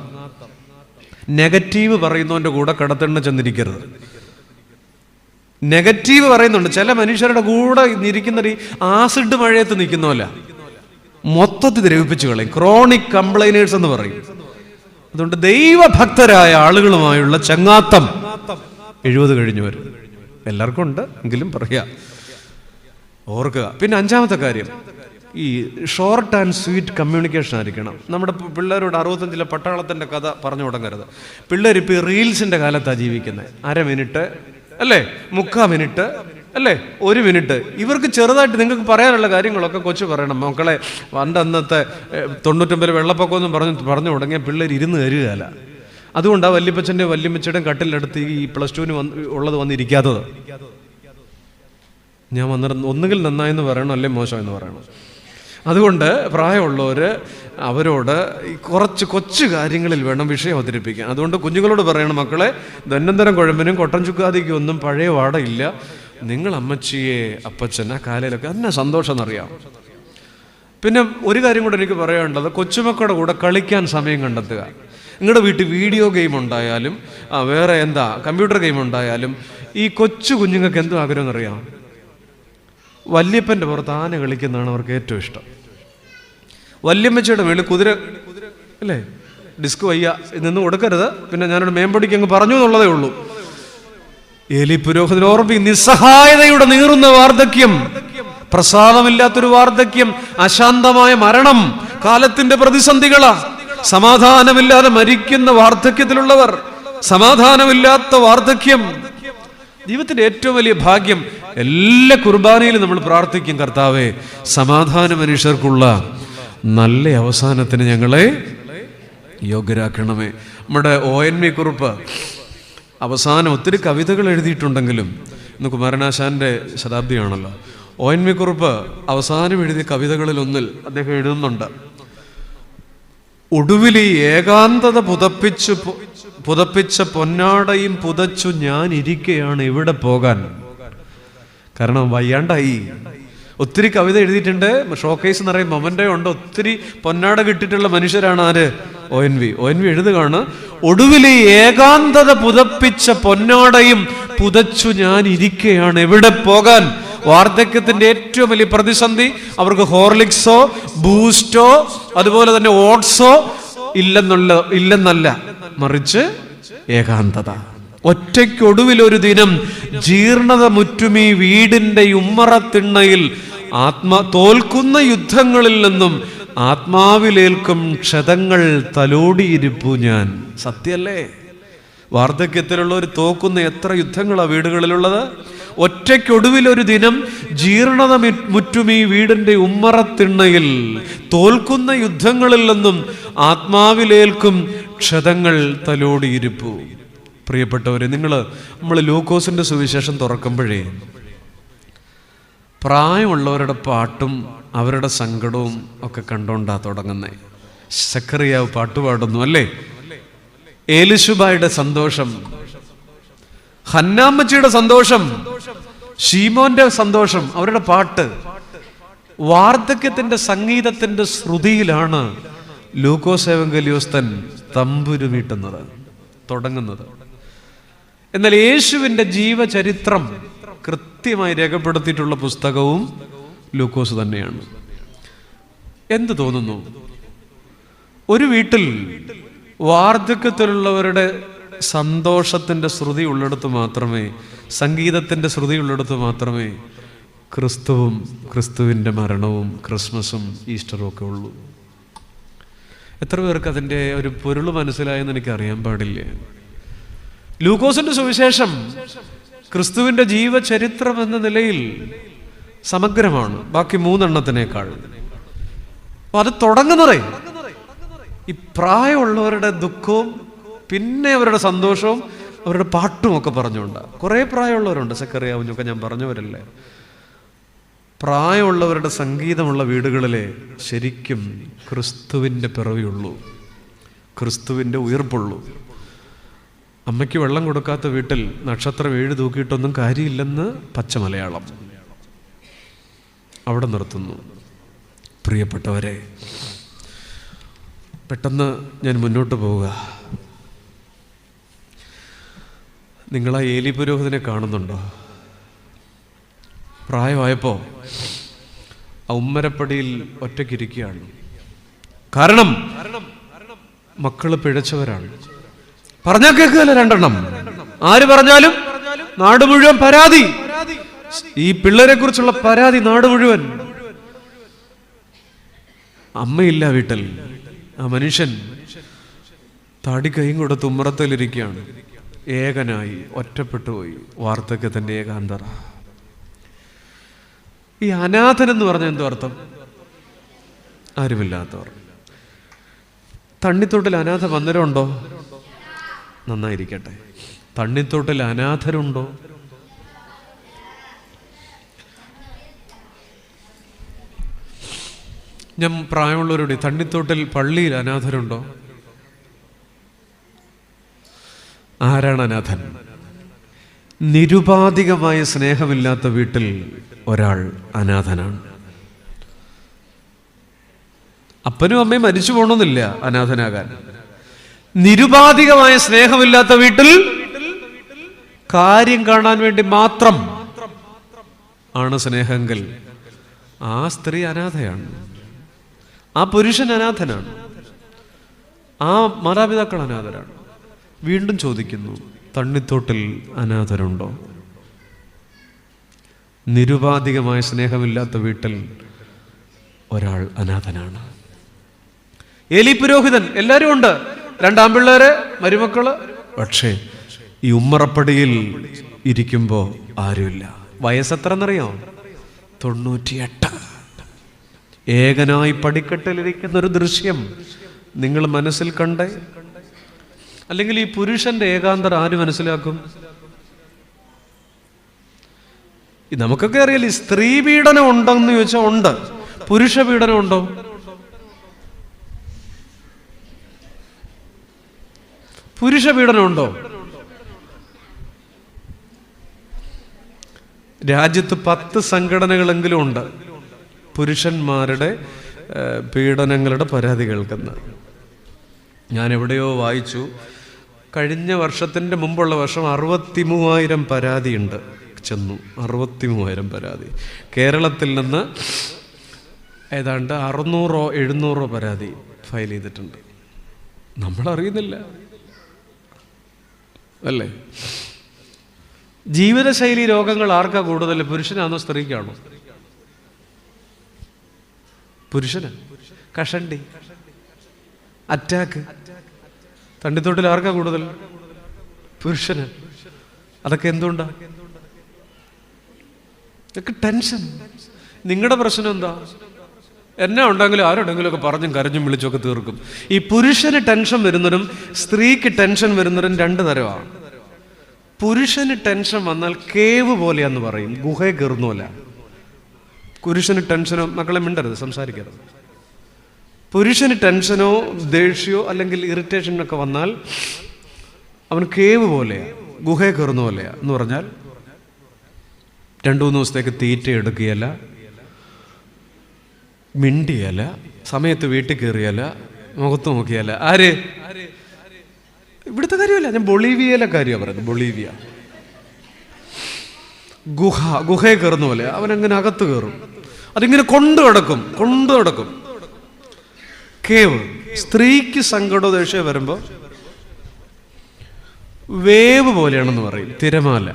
നെഗറ്റീവ് പറയുന്നവൻ്റെ കൂടെ കടത്തണ്ണ ചെന്നിരിക്കരുത്. നെഗറ്റീവ് പറയുന്നുണ്ട്. ചില മനുഷ്യരുടെ കൂടെ ഇരിക്കുന്ന ആസിഡ് മഴയത്ത് നിൽക്കുന്നവല്ല, മൊത്തത്തിൽ ദ്രവിപ്പിച്ചു കളയും. ക്രോണിക് കംപ്ലൈനേഴ്സ് എന്ന് പറയും. അതുകൊണ്ട് ദൈവഭക്തരായ ആളുകളുമായുള്ള ചങ്ങാത്തം. 70 കഴിഞ്ഞവർ എല്ലാവർക്കും ഉണ്ട്, എങ്കിലും പറയാ, ഓർക്കുക. പിന്നെ 5-ാമത്തെ കാര്യം, ഈ ഷോർട്ട് ആൻഡ് സ്വീറ്റ് കമ്മ്യൂണിക്കേഷൻ ആയിരിക്കണം. നമ്മുടെ പിള്ളേരോട് 65-ലെ പട്ടാളത്തിൻ്റെ കഥ പറഞ്ഞു തുടങ്ങരുത്. പിള്ളേരിപ്പോൾ ഈ റീൽസിൻ്റെ കാലത്താണ് ജീവിക്കുന്നത്. 1/2 മിനിറ്റ് അല്ലേ, 3/4 മിനിറ്റ് അല്ലേ, 1 മിനിറ്റ്. ഇവർക്ക് ചെറുതായിട്ട് നിങ്ങൾക്ക് പറയാനുള്ള കാര്യങ്ങളൊക്കെ കൊച്ചു പറയണം. മക്കളെ, അന്നത്തെ 99 വെള്ളപ്പൊക്കമൊന്നും പറഞ്ഞു തുടങ്ങിയ പിള്ളേർ ഇരുന്ന് തരികയല്ല. അതുകൊണ്ടാണ് വല്യപ്പച്ചൻ്റെ വല്യമ്മച്ചയുടെയും കട്ടിലെടുത്ത് ഈ +2 ഉള്ളത് വന്നിരിക്കാത്തത്. ഞാൻ ഒന്നുകിൽ നന്നായെന്ന് പറയണം, അല്ലെ മോശമെന്ന് പറയണം. അതുകൊണ്ട് പ്രായമുള്ളവർ അവരോട് കുറച്ച് കൊച്ചു കാര്യങ്ങളിൽ വേണം വിഷയം അവതരിപ്പിക്കാൻ. അതുകൊണ്ട് കുഞ്ഞുങ്ങളോട് പറയണം, മക്കളെ, ദന്നന്തരം കുഴമ്പനും കൊട്ടൻ ചുക്കാതിക്കും ഒന്നും പഴയ വാടയില്ല. നിങ്ങൾ അമ്മച്ചിയെ അപ്പച്ചൻ ആ കാലയിലൊക്കെ എന്നെ സന്തോഷം എന്നറിയാം. പിന്നെ ഒരു കാര്യം കൂടെ എനിക്ക് പറയാനുള്ളത്, കൊച്ചുമക്കളുടെ കൂടെ കളിക്കാൻ സമയം കണ്ടെത്തുക. നിങ്ങളുടെ വീട്ടിൽ വീഡിയോ ഗെയിം ഉണ്ടായാലും വേറെ കമ്പ്യൂട്ടർ ഗെയിം ഉണ്ടായാലും ഈ കൊച്ചു കുഞ്ഞുങ്ങൾക്ക് എന്തോ ആഗ്രഹം എന്നറിയാം, വല്യപ്പൻ്റെ പുറത്ത് ആന കളിക്കുന്നതാണ് അവർക്ക് ഏറ്റവും ഇഷ്ടം. വല്യമ്മച്ചയുടെ മേളിൽ കുതിര അല്ലേ, ഡിസ്ക് വയ്യ നിന്ന് കൊടുക്കരുത്. പിന്നെ ഞാനൊരു മേമ്പടിക്ക് അങ്ങ് പറഞ്ഞു എന്നുള്ളതേ ഉള്ളൂ. ഏലി പുരോഹിതൻ ഓർമ്മി, നിസ്സഹായതയുടെ നീറുന്ന വാർദ്ധക്യം, പ്രസാദമില്ലാത്തൊരു വാർദ്ധക്യം, അശാന്തമായ മരണം, കാലത്തിന്റെ പ്രതിസന്ധികളാ. സമാധാനമില്ലാതെ മരിക്കുന്ന വാർദ്ധക്യത്തിലുള്ളവർ, സമാധാനമില്ലാത്ത വാർദ്ധക്യം ജീവിതത്തിന്റെ ഏറ്റവും വലിയ ഭാഗ്യം. എല്ലാ കുർബാനയിലും നമ്മൾ പ്രാർത്ഥിക്കും, കർത്താവേ, സമാധാന മനുഷ്യർക്കുള്ള നല്ല അവസാനത്തിന് ഞങ്ങളെ യോഗ്യരാക്കണമേ. നമ്മുടെ ONV കുറുപ്പ് അവസാനം ഒത്തിരി കവിതകൾ എഴുതിയിട്ടുണ്ടെങ്കിലും ഇന്ന് കുമാരനാശാന്റെ ശതാബ്ദിയാണല്ലോ. ONV കുറുപ്പ് അവസാനം എഴുതിയ കവിതകളിൽ ഒന്നിൽ അദ്ദേഹം എഴുതുന്നുണ്ട്, ഒടുവിൽ ഈ ഏകാന്തത പുതപ്പിച്ച പൊന്നാടയും പുതച്ചു ഞാൻ ഇരിക്കുകയാണ് എവിടെ പോകാൻ. കാരണം വയ്യാണ്ടായി. ഒത്തിരി കവിത എഴുതിയിട്ടുണ്ട്. ഷോക്കേസ് എന്ന് പറയും, മൊമൻ്റോ ഉണ്ട്. ഒത്തിരി പൊന്നാട കിട്ടിയിട്ടുള്ള മനുഷ്യരാണ് ആര്? ONV എഴുതുകയാണ്, ഒടുവിൽ ഈ ഏകാന്തത പുതപ്പിച്ച പൊന്നാടയും പുതച്ചു ഞാൻ ഇരിക്കുകയാണ് എവിടെ പോകാൻ. വാർദ്ധക്യത്തിന്റെ ഏറ്റവും വലിയ പ്രതിസന്ധി അവർക്ക് ഹോർലിക്സോ ബൂസ്റ്റോ അതുപോലെ തന്നെ ഓട്സോ ഇല്ലെന്നല്ല, മറിച്ച് ഏകാന്തത. ഒറ്റയ്ക്കൊടുവിലൊരു ദിനം ജീർണത മുറ്റുമീ വീടിന്റെ ഉമ്മറത്തിണ്ണയിൽ തോൽക്കുന്ന യുദ്ധങ്ങളിൽ നിന്നും ആത്മാവിലേൽക്കും ക്ഷതങ്ങൾ തലോടിയിരിപ്പു ഞാൻ. സത്യല്ലേ? വാർദ്ധക്യത്തിലുള്ള ഒരു തോക്കുന്ന എത്ര യുദ്ധങ്ങളാണ് വീടുകളിലുള്ളത്. ഒറ്റയ്ക്കൊടുവിലൊരു ദിനം ജീർണത മുറ്റുമീ വീടിന്റെ ഉമ്മറത്തിണ്ണയിൽ തോൽക്കുന്ന യുദ്ധങ്ങളിൽ നിന്നും ആത്മാവിലേൽക്കും ക്ഷതങ്ങൾ തലോടിയിരിപ്പു. പ്രിയപ്പെട്ടവരെ, നമ്മൾ ലൂക്കോസിന്റെ സുവിശേഷം തുറക്കുമ്പോഴേ പ്രായമുള്ളവരുടെ പാട്ടും അവരുടെ സങ്കടവും ഒക്കെ കണ്ടോണ്ടാ തുടങ്ങുന്നേ. സക്കറിയാവ് പാട്ടുപാടുന്നു അല്ലേ, ഏലിശുബായുടെ സന്തോഷം, ഹന്നാമ്മച്ചിയുടെ സന്തോഷം, ഷീമോന്റെ സന്തോഷം, അവരുടെ പാട്ട്. വാർദ്ധക്യത്തിന്റെ സംഗീതത്തിന്റെ ശ്രുതിയിലാണ് ലൂക്കോസ് എവങ്കേലിയോസ്തൻ തമ്പുരുമീട്ടുന്നത്, തുടങ്ങുന്നത്. എന്നാൽ യേശുവിൻ്റെ ജീവചരിത്രം കൃത്യമായി രേഖപ്പെടുത്തിയിട്ടുള്ള പുസ്തകവും ലൂക്കോസ് തന്നെയാണ്. എന്ത് തോന്നുന്നു? ഒരു വീട്ടിൽ വാർദ്ധക്യത്തിലുള്ളവരുടെ സന്തോഷത്തിൻ്റെ ശ്രുതി ഉള്ളിടത്ത് മാത്രമേ, സംഗീതത്തിൻ്റെ ശ്രുതി ഉള്ളിടത്ത് മാത്രമേ ക്രിസ്തുവും ക്രിസ്തുവിൻ്റെ മരണവും ക്രിസ്മസും ഈസ്റ്ററും ഒക്കെ ഉള്ളൂ. എത്ര പേർക്ക് അതിൻ്റെ ഒരു പൊരുൾ മനസ്സിലായെന്ന് എനിക്ക് അറിയാൻ പാടില്ല. ലൂക്കോസിന്റെ സുവിശേഷം ക്രിസ്തുവിൻ്റെ ജീവചരിത്രം എന്ന നിലയിൽ സമഗ്രമാണ് ബാക്കി 3 എണ്ണത്തിനേക്കാൾ. അത് തുടങ്ങുന്നതേ ഈ പ്രായമുള്ളവരുടെ ദുഃഖവും പിന്നെ അവരുടെ സന്തോഷവും അവരുടെ പാട്ടും ഒക്കെ പറഞ്ഞുകൊണ്ട്. കുറേ പ്രായമുള്ളവരുണ്ട്, സെക്കറിയാവുന്നൊക്കെ ഞാൻ പറഞ്ഞവരല്ലേ. പ്രായമുള്ളവരുടെ സംഗീതമുള്ള വീടുകളിലെ ശരിക്കും ക്രിസ്തുവിൻ്റെ പിറവിയുള്ളൂ, ക്രിസ്തുവിൻ്റെ ഉയർപ്പുള്ളൂ. അമ്മയ്ക്ക് വെള്ളം കൊടുക്കാത്ത വീട്ടിൽ നക്ഷത്രം 7 തൂക്കിയിട്ടൊന്നും കാര്യമില്ലെന്ന് പച്ച മലയാളം. അവിടെ നിർത്തുന്നു. പ്രിയപ്പെട്ടവരെ, പെട്ടെന്ന് ഞാൻ മുന്നോട്ട് പോവുക. നിങ്ങൾ ആ ഏലി പുരോഹിതനെ കാണുന്നുണ്ടോ? പ്രായമായപ്പോൾ ആ ഉമ്മരപ്പടിയിൽ ഒറ്റയ്ക്കിരിക്കുകയാണ്. കാരണം മക്കള് പിഴച്ചവരാണ്. പറഞ്ഞാൽ കേൾക്കുകയല്ല 2 എണ്ണം. ആര് പറഞ്ഞാലും നാട് മുഴുവൻ പരാതി. ഈ പിള്ളേരെ കുറിച്ചുള്ള പരാതി നാട് മുഴുവൻ. അമ്മയില്ല വീട്ടിൽ. ആ മനുഷ്യൻ താടി കൈയും കൊടുത്ത് ഉമ്മറത്തിലിരിക്കുകയാണ്. ഏകനായി, ഒറ്റപ്പെട്ടു പോയി. വാർദ്ധക്യത്തിന്റെ ഏകാന്തത. ഈ അനാഥൻ എന്ന് പറഞ്ഞാൽ എന്തോ അർത്ഥം? ആരുമില്ലാത്തവർ. തണ്ണിത്തോട്ടിൽ അനാഥ മന്ദിരമുണ്ടോ? നന്നായിരിക്കട്ടെ. തണ്ണിത്തോട്ടിൽ അനാഥരുണ്ടോ? ഞാൻ പ്രായമുള്ളവരോട്, തണ്ണിത്തോട്ടിൽ പള്ളിയിൽ അനാഥരുണ്ടോ? ആരാണ് അനാഥൻ? നിരുപാധികമായ സ്നേഹമില്ലാത്ത വീട്ടിൽ ഒരാൾ അനാഥനാണ്. അപ്പനും അമ്മയും മരിച്ചു പോകണമെന്നില്ല അനാഥനാകാൻ. നിരുപാധികമായ സ്നേഹമില്ലാത്ത വീട്ടിൽ കാര്യം കാണാൻ വേണ്ടി മാത്രം ആണ് സ്നേഹമെങ്കിൽ ആ സ്ത്രീ അനാഥയാണ്, ആ പുരുഷൻ അനാഥനാണ്, ആ മാതാപിതാക്കൾ അനാഥരാണ്. വീണ്ടും ചോദിക്കുന്നു, തണ്ണിത്തോട്ടിൽ അനാഥരുണ്ടോ? നിരുപാധികമായ സ്നേഹമില്ലാത്ത വീട്ടിൽ ഒരാൾ അനാഥനാണ്. ഏലി പുരോഹിതൻ, എല്ലാവരും ഉണ്ട്, 2 ആൺപിള്ളേര്, മരുമക്കള്. പക്ഷേ ഈ ഉമ്മറപ്പടിയിൽ ഇരിക്കുമ്പോൾ ആരുമില്ല. വയസ്സെത്രന്നറിയാം? 98. ഏകനായി പടിക്കെട്ടിലിരിക്കുന്ന ഒരു ദൃശ്യം നിങ്ങൾ മനസ്സിൽ കണ്ടേ? അല്ലെങ്കിൽ ഈ പുരുഷന്റെ ഏകാന്തത ആര് മനസ്സിലാക്കും? നമുക്കൊക്കെ അറിയാലോ, ഈ സ്ത്രീ പീഡനം ഉണ്ടെന്ന് ചോദിച്ചാൽ ഉണ്ട്. പുരുഷ പീഡനം ഉണ്ടോ? പുരുഷ പീഡനം ഉണ്ടോ? രാജ്യത്ത് 10 സംഘടനകളെങ്കിലും ഉണ്ട് പുരുഷന്മാരുടെ പീഡനങ്ങളുടെ പരാതി കേൾക്കുന്ന. ഞാൻ എവിടെയോ വായിച്ചു, കഴിഞ്ഞ വർഷത്തിൻ്റെ മുമ്പുള്ള വർഷം 63,000 പരാതിയുണ്ട് ചെന്നു. 63,000 പരാതി. കേരളത്തിൽ നിന്ന് ഏതാണ്ട് 600 700 പരാതി ഫയൽ ചെയ്തിട്ടുണ്ട്. നമ്മളറിയുന്നില്ല അല്ലേ? ജീവിതശൈലി രോഗങ്ങൾ ആർക്കാ കൂടുതൽ? പുരുഷനാണോ സ്ത്രീക്കാണോ? പുരുഷന്. കഷണ്ടി, അറ്റാക്ക്, തണ്ണിത്തോട്ടിൽ ആർക്കാ കൂടുതൽ? പുരുഷന്. അതൊക്കെ എന്തുകൊണ്ടാ? ഇതൊക്കെ ടെൻഷൻ. നിങ്ങളുടെ പ്രശ്നം എന്താ? എന്നാ ഉണ്ടെങ്കിലും ആരുണ്ടെങ്കിലും ഒക്കെ പറഞ്ഞും കരഞ്ഞും വിളിച്ചൊക്കെ തീർക്കും. ഈ പുരുഷന് ടെൻഷൻ വരുന്നതും സ്ത്രീക്ക് ടെൻഷൻ വരുന്നതും 2 തരമാണ്. പുരുഷന് ടെൻഷൻ വന്നാൽ കേവ് പോലെയാന്ന് പറയും, ഗുഹയെ കയറുന്ന പോലെ. പുരുഷന് ടെൻഷനോ, മക്കളെ മിണ്ടരുത്, സംസാരിക്കരുത്. പുരുഷന് ടെൻഷനോ ദേഷ്യമോ അല്ലെങ്കിൽ ഇറിറ്റേഷനൊക്കെ വന്നാൽ അവൻ കേവ് പോലെയാ, ഗുഹയെ കയറുന്ന പോലെയാ. എന്ന് പറഞ്ഞാൽ 2-3 ദിവസത്തേക്ക് തീറ്റ എടുക്കുകയല്ല, മിണ്ടിയല്ല, സമയത്ത് വീട്ടിൽ കയറിയല്ല, മുഖത്ത് നോക്കിയല്ല. ആര്? ഇവിടുത്തെ കാര്യമല്ല, ഞാൻ ബൊളീവിയയിലെ കാര്യമാണ് പറയുന്നത്. ബൊളീവിയ ഗുഹയെ കയറുന്ന പോലെ അവനങ്ങനെ അകത്ത് കയറും. അതിങ്ങനെ കൊണ്ടു നടക്കും. കേവ്. സ്ത്രീക്ക് സങ്കടോ ദേഷ്യം വരുമ്പോ വേവ് പോലെയാണെന്ന് പറയും. തിരമാല,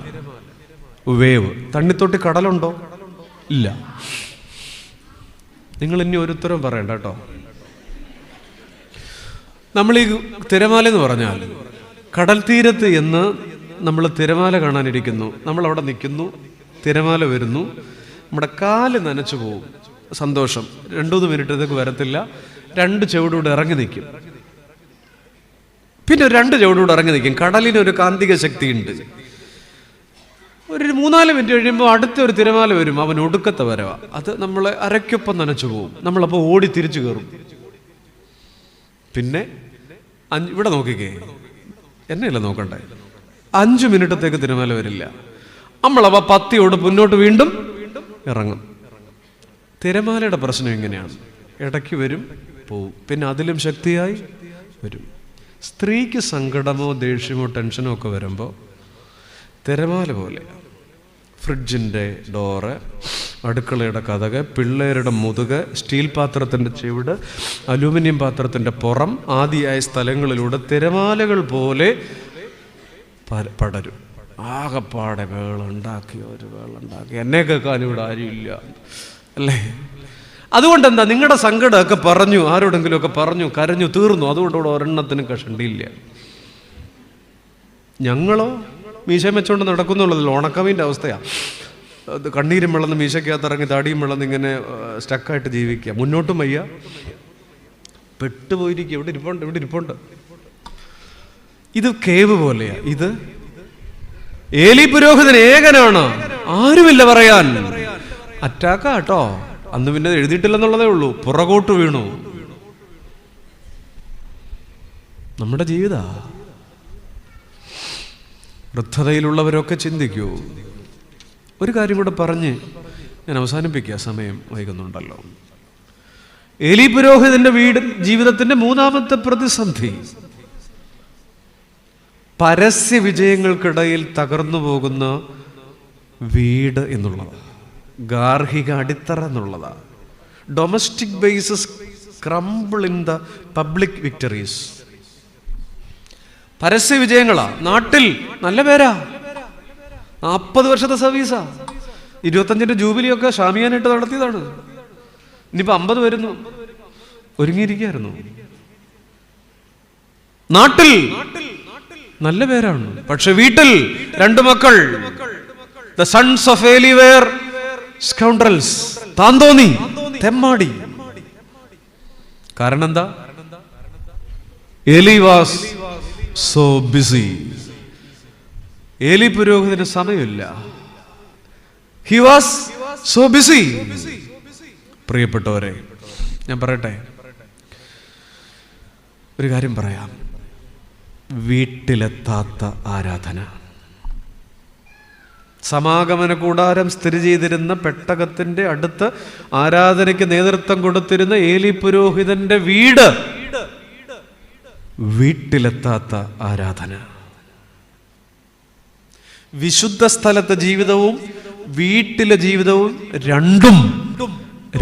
വേവ്. തണ്ണിത്തൊട്ടി കടലുണ്ടോ? ഇല്ല. നിങ്ങൾ ഇനി ഒരുത്തരം പറയണ്ട കേട്ടോ. നമ്മൾ ഈ തിരമാല എന്ന് പറഞ്ഞാൽ കടൽ തീരത്ത് എന്ന് നമ്മൾ തിരമാല കാണാനിരിക്കുന്നു. നമ്മൾ അവിടെ നിൽക്കുന്നു, തിരമാല വരുന്നു, നമ്മുടെ കാല് നനച്ചു പോകും. സന്തോഷം. 2-3 മിനിറ്റത്തേക്ക് വരത്തില്ല. 2 ചുവടുകൂടെ ഇറങ്ങി നിൽക്കും. പിന്നെ 2 ചുവടുകൂടെ ഇറങ്ങി നിൽക്കും. കടലിനൊരു കാന്തിക ശക്തിയുണ്ട്. ഒരു 3-4 മിനിറ്റ് കഴിയുമ്പോൾ അടുത്തൊരു തിരമാല വരും. അവൻ ഒടുക്കത്തെ വരവാ. അത് നമ്മളെ അരയ്ക്കൊപ്പം നനച്ചു പോകും. നമ്മളപ്പോൾ ഓടി തിരിച്ചു കയറും. പിന്നെ ഇവിടെ നോക്കിക്കേ, എന്നെയല്ല നോക്കണ്ടേ, 5 മിനിറ്റത്തേക്ക് തിരമാല വരില്ല. നമ്മളവ പത്തിയോട് മുന്നോട്ട് വീണ്ടും ഇറങ്ങും. തിരമാലയുടെ പ്രശ്നം ഇങ്ങനെയാണ്. ഇടയ്ക്ക് വരും, പോവും, പിന്നെ അതിലും ശക്തിയായി വരും. സ്ത്രീക്ക് സങ്കടമോ ദേഷ്യമോ ടെൻഷനോ ഒക്കെ വരുമ്പോൾ തിരമാല പോലെ ഫ്രിഡ്ജിൻ്റെ ഡോറ്, അടുക്കളയുടെ കതക്, പിള്ളേരുടെ മുതുക്, സ്റ്റീൽ പാത്രത്തിൻ്റെ ചുവട്, അലൂമിനിയം പാത്രത്തിൻ്റെ പുറം ആദിയായ സ്ഥലങ്ങളിലൂടെ തിരമാലകൾ പോലെ പടരും. ആകപ്പാടെ വേളുണ്ടാക്കി എന്നെ കേൾക്കാൻ ഇവിടെ ആരുമില്ല അല്ലേ? അതുകൊണ്ട് എന്താ, നിങ്ങളുടെ സങ്കടമൊക്കെ പറഞ്ഞു, ആരോടെങ്കിലും ഒക്കെ പറഞ്ഞു, കരഞ്ഞു, തീർന്നു. അതുകൊണ്ട് ഇവിടെ ഒരെണ്ണത്തിനും കഷണ്ടിയില്ല. ഞങ്ങളോ മീശയും വെച്ചുകൊണ്ട് നടക്കുന്നുള്ളതല്ലോ. ഉണക്കമീൻ്റെ അവസ്ഥയാണ്. കണ്ണീരും വെള്ളം മീശയ്ക്കകത്ത് ഇറങ്ങി താടിയും വെള്ളം ഇങ്ങനെ സ്റ്റക്കായിട്ട് ജീവിക്കുക. മുന്നോട്ടും വയ്യ, പെട്ടുപോയിരിക്കുക. ഇവിടെ ഇരിപ്പുണ്ട്. ഇത് കേവ് പോലെയാ. ഇത് ഏലി പുരോഹിതൻ ഏകനാണ്, ആരുമില്ല പറയാൻ. അറ്റാക്കാ കേട്ടോ. അന്ന് പിന്നെ എഴുതിയിട്ടില്ലെന്നുള്ളതേ ഉള്ളൂ. പുറകോട്ട് വീണു. നമ്മുടെ ജീവിത വൃദ്ധതയിലുള്ളവരൊക്കെ ചിന്തിക്കൂ. ഒരു കാര്യം കൂടെ പറഞ്ഞ് ഞാൻ അവസാനിപ്പിക്കുക, സമയം വൈകുന്നുണ്ടല്ലോ. ഏലി പുരോഹിതന്റെ ജീവിതത്തിന്റെ 3-ാമത്തെ പ്രതിസന്ധി പരസ്യ വിജയങ്ങൾക്കിടയിൽ തകർന്നു പോകുന്ന വീട് എന്നുള്ളതാണ്. ഗാർഹിക അടിത്തറ എന്നുള്ളതാണ്. Domestic bases crumble in the public victories. പരസ്യ വിജയങ്ങളാ. നാട്ടിൽ നല്ല പേരാ. 40 വർഷത്തെ സർവീസാ. 25ന്റെ ജൂബിലിയൊക്കെ ഷാമിയാനായിട്ട് നടത്തിയതാണ്. ഇനിയിപ്പോ 50 വരുന്നു. ഒരുങ്ങിയിരിക്കുകയായിരുന്നു. നാട്ടിൽ നല്ല പേരാണ്. പക്ഷെ വീട്ടിൽ 2 മക്കൾ, ദ സൺസ് ഓഫ് ഏലി വേർ സ്കൗണ്ടറൽസ്, താന്തോന്നി, തെമ്മാടി. കാരണം എന്താ? ഏലി വാസ് സോ ബിസി. ഏലി പുരോഹിതന് സമയമില്ല. He was so busy. പ്രിയപ്പെട്ടവരെ, ഞാൻ പറയട്ടെ, ഒരു കാര്യം പറയാം. വീട്ടിലെത്താത്ത ആരാധന. സമാഗമന കൂടാരം സ്ഥിതി ചെയ്തിരുന്ന പെട്ടകത്തിന്റെ അടുത്ത് ആരാധനയ്ക്ക് നേതൃത്വം കൊടുത്തിരുന്ന ഏലി പുരോഹിതന്റെ വീട്ടിലെത്താത്ത ആരാധന. വിശുദ്ധ സ്ഥലത്തെ ജീവിതവും വീട്ടിലെ ജീവിതവും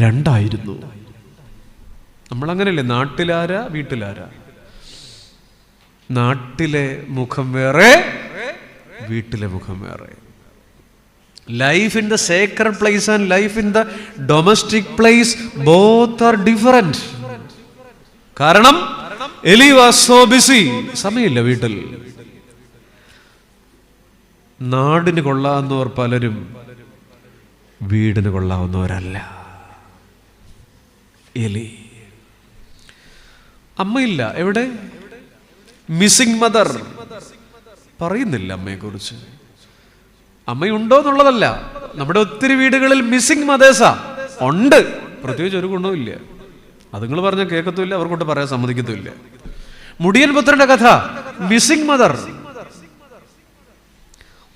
രണ്ടായിരുന്നു. നമ്മളങ്ങനെയല്ലേ? നാട്ടിലാരാ, വീട്ടിലാരാ? നാട്ടിലെ മുഖം വേറെ, വീട്ടിലെ മുഖം വേറെ. Life in the Sacred place and life in the domestic place, both are different. കാരണം എലി വാസ് സോ ബിസി. സമയമില്ല വീട്ടിൽ. നാടിന് കൊള്ളാവുന്നവർ പലരും വീടിന് കൊള്ളാവുന്നവരല്ല. എലി. അമ്മയില്ല. എവിടെ? Missing mother. പറയുന്നില്ല അമ്മയെക്കുറിച്ച്. അമ്മയുണ്ടോ എന്നുള്ളതല്ല. നമ്മുടെ ഒത്തിരി വീടുകളിൽ മിസ്സിംഗ് മദേഴ്സാ ഉണ്ട്. പ്രത്യേകിച്ച് ഒരു ഗുണവും ഇല്ല. അത് നിങ്ങൾ പറഞ്ഞാൽ കേൾക്കത്തുമില്ല, അവർക്കൊണ്ട് പറയാൻ സമ്മതിക്കത്തുമില്ല. മുടിയൻ പുത്രന്റെ കഥ, മിസ്സിംഗ് മദർ.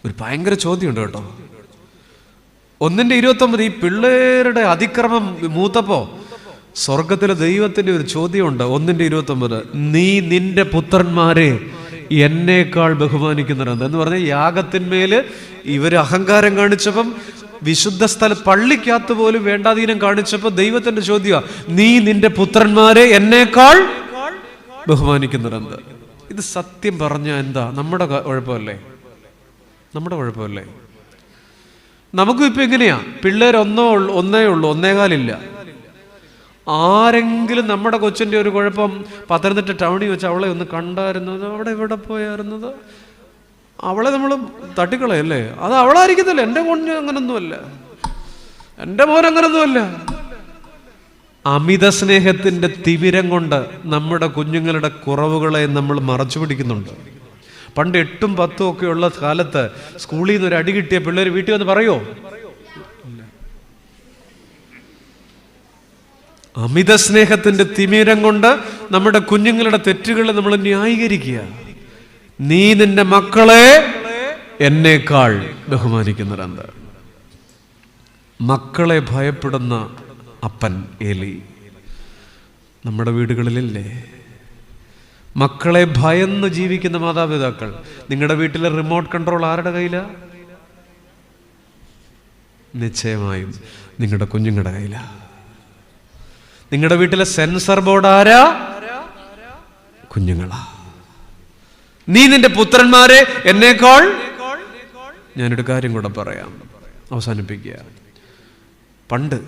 ഒരു ഭയങ്കര ചോദ്യമുണ്ട് കേട്ടോ. 1:29 ഈ പിള്ളേരുടെ അതിക്രമം മൂത്തപ്പോ സ്വർഗത്തിലെ ദൈവത്തിന്റെ ഒരു ചോദ്യമുണ്ട്, 1:29. നീ നിന്റെ പുത്രന്മാരെ എന്നേക്കാൾ ബഹുമാനിക്കുന്നവരെന്ന് എന്ന് പറഞ്ഞ യാഗത്തിന്മേല് ഇവര് അഹങ്കാരം കാണിച്ചപ്പം, വിശുദ്ധ പള്ളിക്കകത്ത് പോലും വേണ്ടാധീനം കാണിച്ചപ്പോ ദൈവത്തിന്റെ ചോദ്യം, നീ നിന്റെ പുത്രന്മാരെ എന്നേക്കാൾ ബഹുമാനിക്കുന്നവരെന്ത്? ഇത് സത്യം പറഞ്ഞ എന്താ? നമ്മുടെ കുഴപ്പമല്ലേ? നമ്മുടെ കുഴപ്പമല്ലേ? നമുക്കും ഇപ്പൊ എങ്ങനെയാ? പിള്ളേർ ഒന്നേ ഉള്ളൂ, 1.25. ആരെങ്കിലും നമ്മുടെ കൊച്ചിന്റെ ഒരു കുഴപ്പം പത്തനംതിട്ട ടൗണിൽ വെച്ച് അവളെ ഒന്ന് കണ്ടായിരുന്നത്, അവിടെ എവിടെ പോയായിരുന്നത്, അവളെ നമ്മൾ തട്ടിക്കളയല്ലേ? അത് അവളായിരിക്കത്തില്ല. എൻ്റെ കുഞ്ഞ് അങ്ങനൊന്നുമല്ല, എൻ്റെ മോൻ അങ്ങനൊന്നുമല്ല. അമിത സ്നേഹത്തിന്റെ തിമിരം കൊണ്ട് നമ്മുടെ കുഞ്ഞുങ്ങളുടെ കുറവുകളെ നമ്മൾ മറച്ചു പിടിക്കുന്നുണ്ട്. പണ്ട് 8ഉം 10ഉം ഒക്കെ ഉള്ള കാലത്ത് സ്കൂളിൽ നിന്ന് ഒരു അടി കിട്ടിയ പിള്ളേർ വീട്ടിൽ വന്ന് പറയോ? അമിത സ്നേഹത്തിന്റെ തിമിരം കൊണ്ട് നമ്മുടെ കുഞ്ഞുങ്ങളുടെ തെറ്റുകളെ നമ്മൾ ന്യായീകരിക്കുക. നീ നിന്റെ മക്കളെ എന്നേക്കാൾ ബഹുമാനിക്കുന്നവരെന്ത്? മക്കളെ ഭയപ്പെടുന്ന അപ്പൻ ഏലി നമ്മുടെ വീടുകളിലില്ലേ? മക്കളെ ഭയന്ന് ജീവിക്കുന്ന മാതാപിതാക്കൾ. നിങ്ങളുടെ വീട്ടിലെ റിമോട്ട് കൺട്രോൾ ആരുടെ കയ്യിലാ? നിശ്ചയമായും നിങ്ങളുടെ കുഞ്ഞുങ്ങളുടെ കയ്യിലാ. നിങ്ങളുടെ വീട്ടിലെ സെൻസർ ബോർഡ് ആരാ? കുഞ്ഞുങ്ങളാ. നീ നിന്റെ പുത്രന്മാരെ എന്നേക്കാൾ. ഞാനൊരു കാര്യം കൂടെ പറയാം, അവസാനിപ്പിക്കുക. പണ്ട്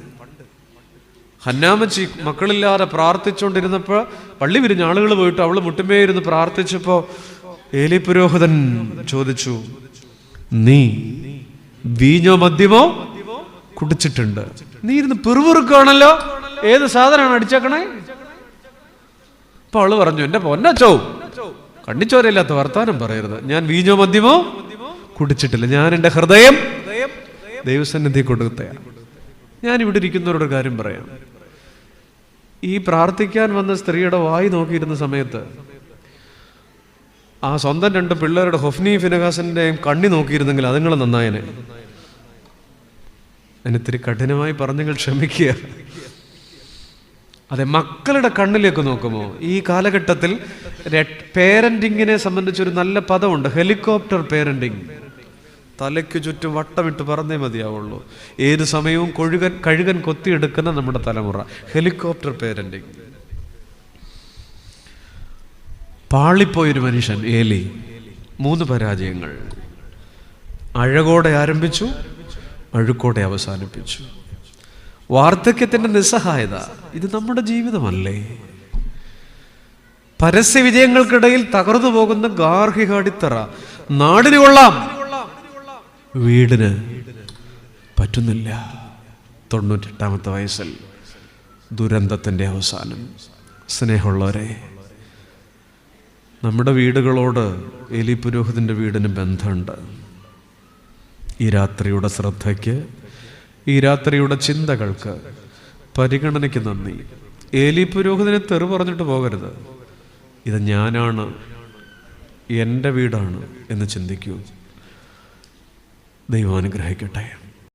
ഹന്നാമച്ചി മക്കളില്ലാതെ പ്രാർത്ഥിച്ചുകൊണ്ടിരുന്നപ്പോൾ, പള്ളി വിരിഞ്ഞ ആളുകൾ പോയിട്ട് അവള് മുട്ടുമേ ഇരുന്ന് പ്രാർത്ഥിച്ചപ്പോ ഏലി പുരോഹിതൻ ചോദിച്ചു, നീ വീഞ്ഞോ മദ്യമോ കുടിച്ചിട്ടുണ്ട്? നീ ഇരുന്ന് പിറുപിറുക്കാണല്ലോ, ഏത് സാധനമാണ് അടിച്ചേക്കണേ? അപ്പൊ അവള് പറഞ്ഞു, എന്റെ പൊന്നച്ചോ, കണ്ണിച്ചോരയില്ലാത്ത വർത്താനം പറയരുത്. ഞാൻ വീഞ്ഞോ മദ്യമോ കുടിച്ചിട്ടില്ല. ഞാൻ എൻ്റെ ഹൃദയം ദൈവസന്നിധി കൊടുത്തയാണ്. ഞാൻ ഇവിടെ ഇരിക്കുന്നവരോട് കാര്യം പറയാം. ഈ പ്രാർത്ഥിക്കാൻ വന്ന സ്ത്രീയുടെ വായി നോക്കിയിരുന്ന സമയത്ത് ആ സ്വന്തം 2 പിള്ളേരുടെ ഹൊഫ്നി ഫിനഹാസിന്റെയും കണ്ണി നോക്കിയിരുന്നെങ്കിൽ അതുങ്ങൾ നന്നായനെ. അതിനിത്തിരി കഠിനമായി പറഞ്ഞെങ്കിൽ ക്ഷമിക്കുക. അതെ, മക്കളുടെ കണ്ണിലേക്ക് നോക്കുമോ? ഈ കാലഘട്ടത്തിൽ പേരന്റിങ്ങിനെ സംബന്ധിച്ചൊരു നല്ല പദമുണ്ട്, ഹെലികോപ്റ്റർ പേരന്റിങ്. തലയ്ക്ക് ചുറ്റും വട്ടമിട്ട് പറഞ്ഞേ മതിയാവുള്ളൂ. ഏത് സമയവും കഴുകൻ കൊത്തിയെടുക്കുന്ന നമ്മുടെ തലമുറ. Helicopter parenting. പാളിപ്പോയൊരു മനുഷ്യൻ ഏലി. 3 പരാജയങ്ങൾ. അഴകോടെ ആരംഭിച്ചു, അഴുക്കോടെ അവസാനിപ്പിച്ചു. വാർദ്ധക്യത്തിന്റെ നിസ്സഹായത. ഇത് നമ്മുടെ ജീവിതമല്ലേ? പരസ്യ വിജയങ്ങൾക്കിടയിൽ തകർന്നു പോകുന്ന ഗാർഹിക അടിത്തറ. നാടിന് കൊള്ളാം, വീടിന് പറ്റുന്നില്ല. 98ാമത്തെ വയസ്സിൽ ദുരന്തത്തിന്റെ അവസാനം. സ്നേഹമുള്ളവരെ, നമ്മുടെ വീടുകളോട് ഏലി പുരോഹിതന്റെ വീടിന് ബന്ധമുണ്ട്. ഈ രാത്രിയുടെ ശ്രദ്ധയ്ക്ക്, ഈ രാത്രിയുടെ ചിന്തകൾക്ക്, പരിഗണനയ്ക്ക് നന്ദി. ഏലി പുരോഹിതനെ തെറി പറഞ്ഞിട്ട് പോകരുത്. ഇത് ഞാനാണ്, എൻ്റെ വീടാണ് എന്ന് ചിന്തിക്കൂ. ദൈവം അനുഗ്രഹിക്കട്ടെ.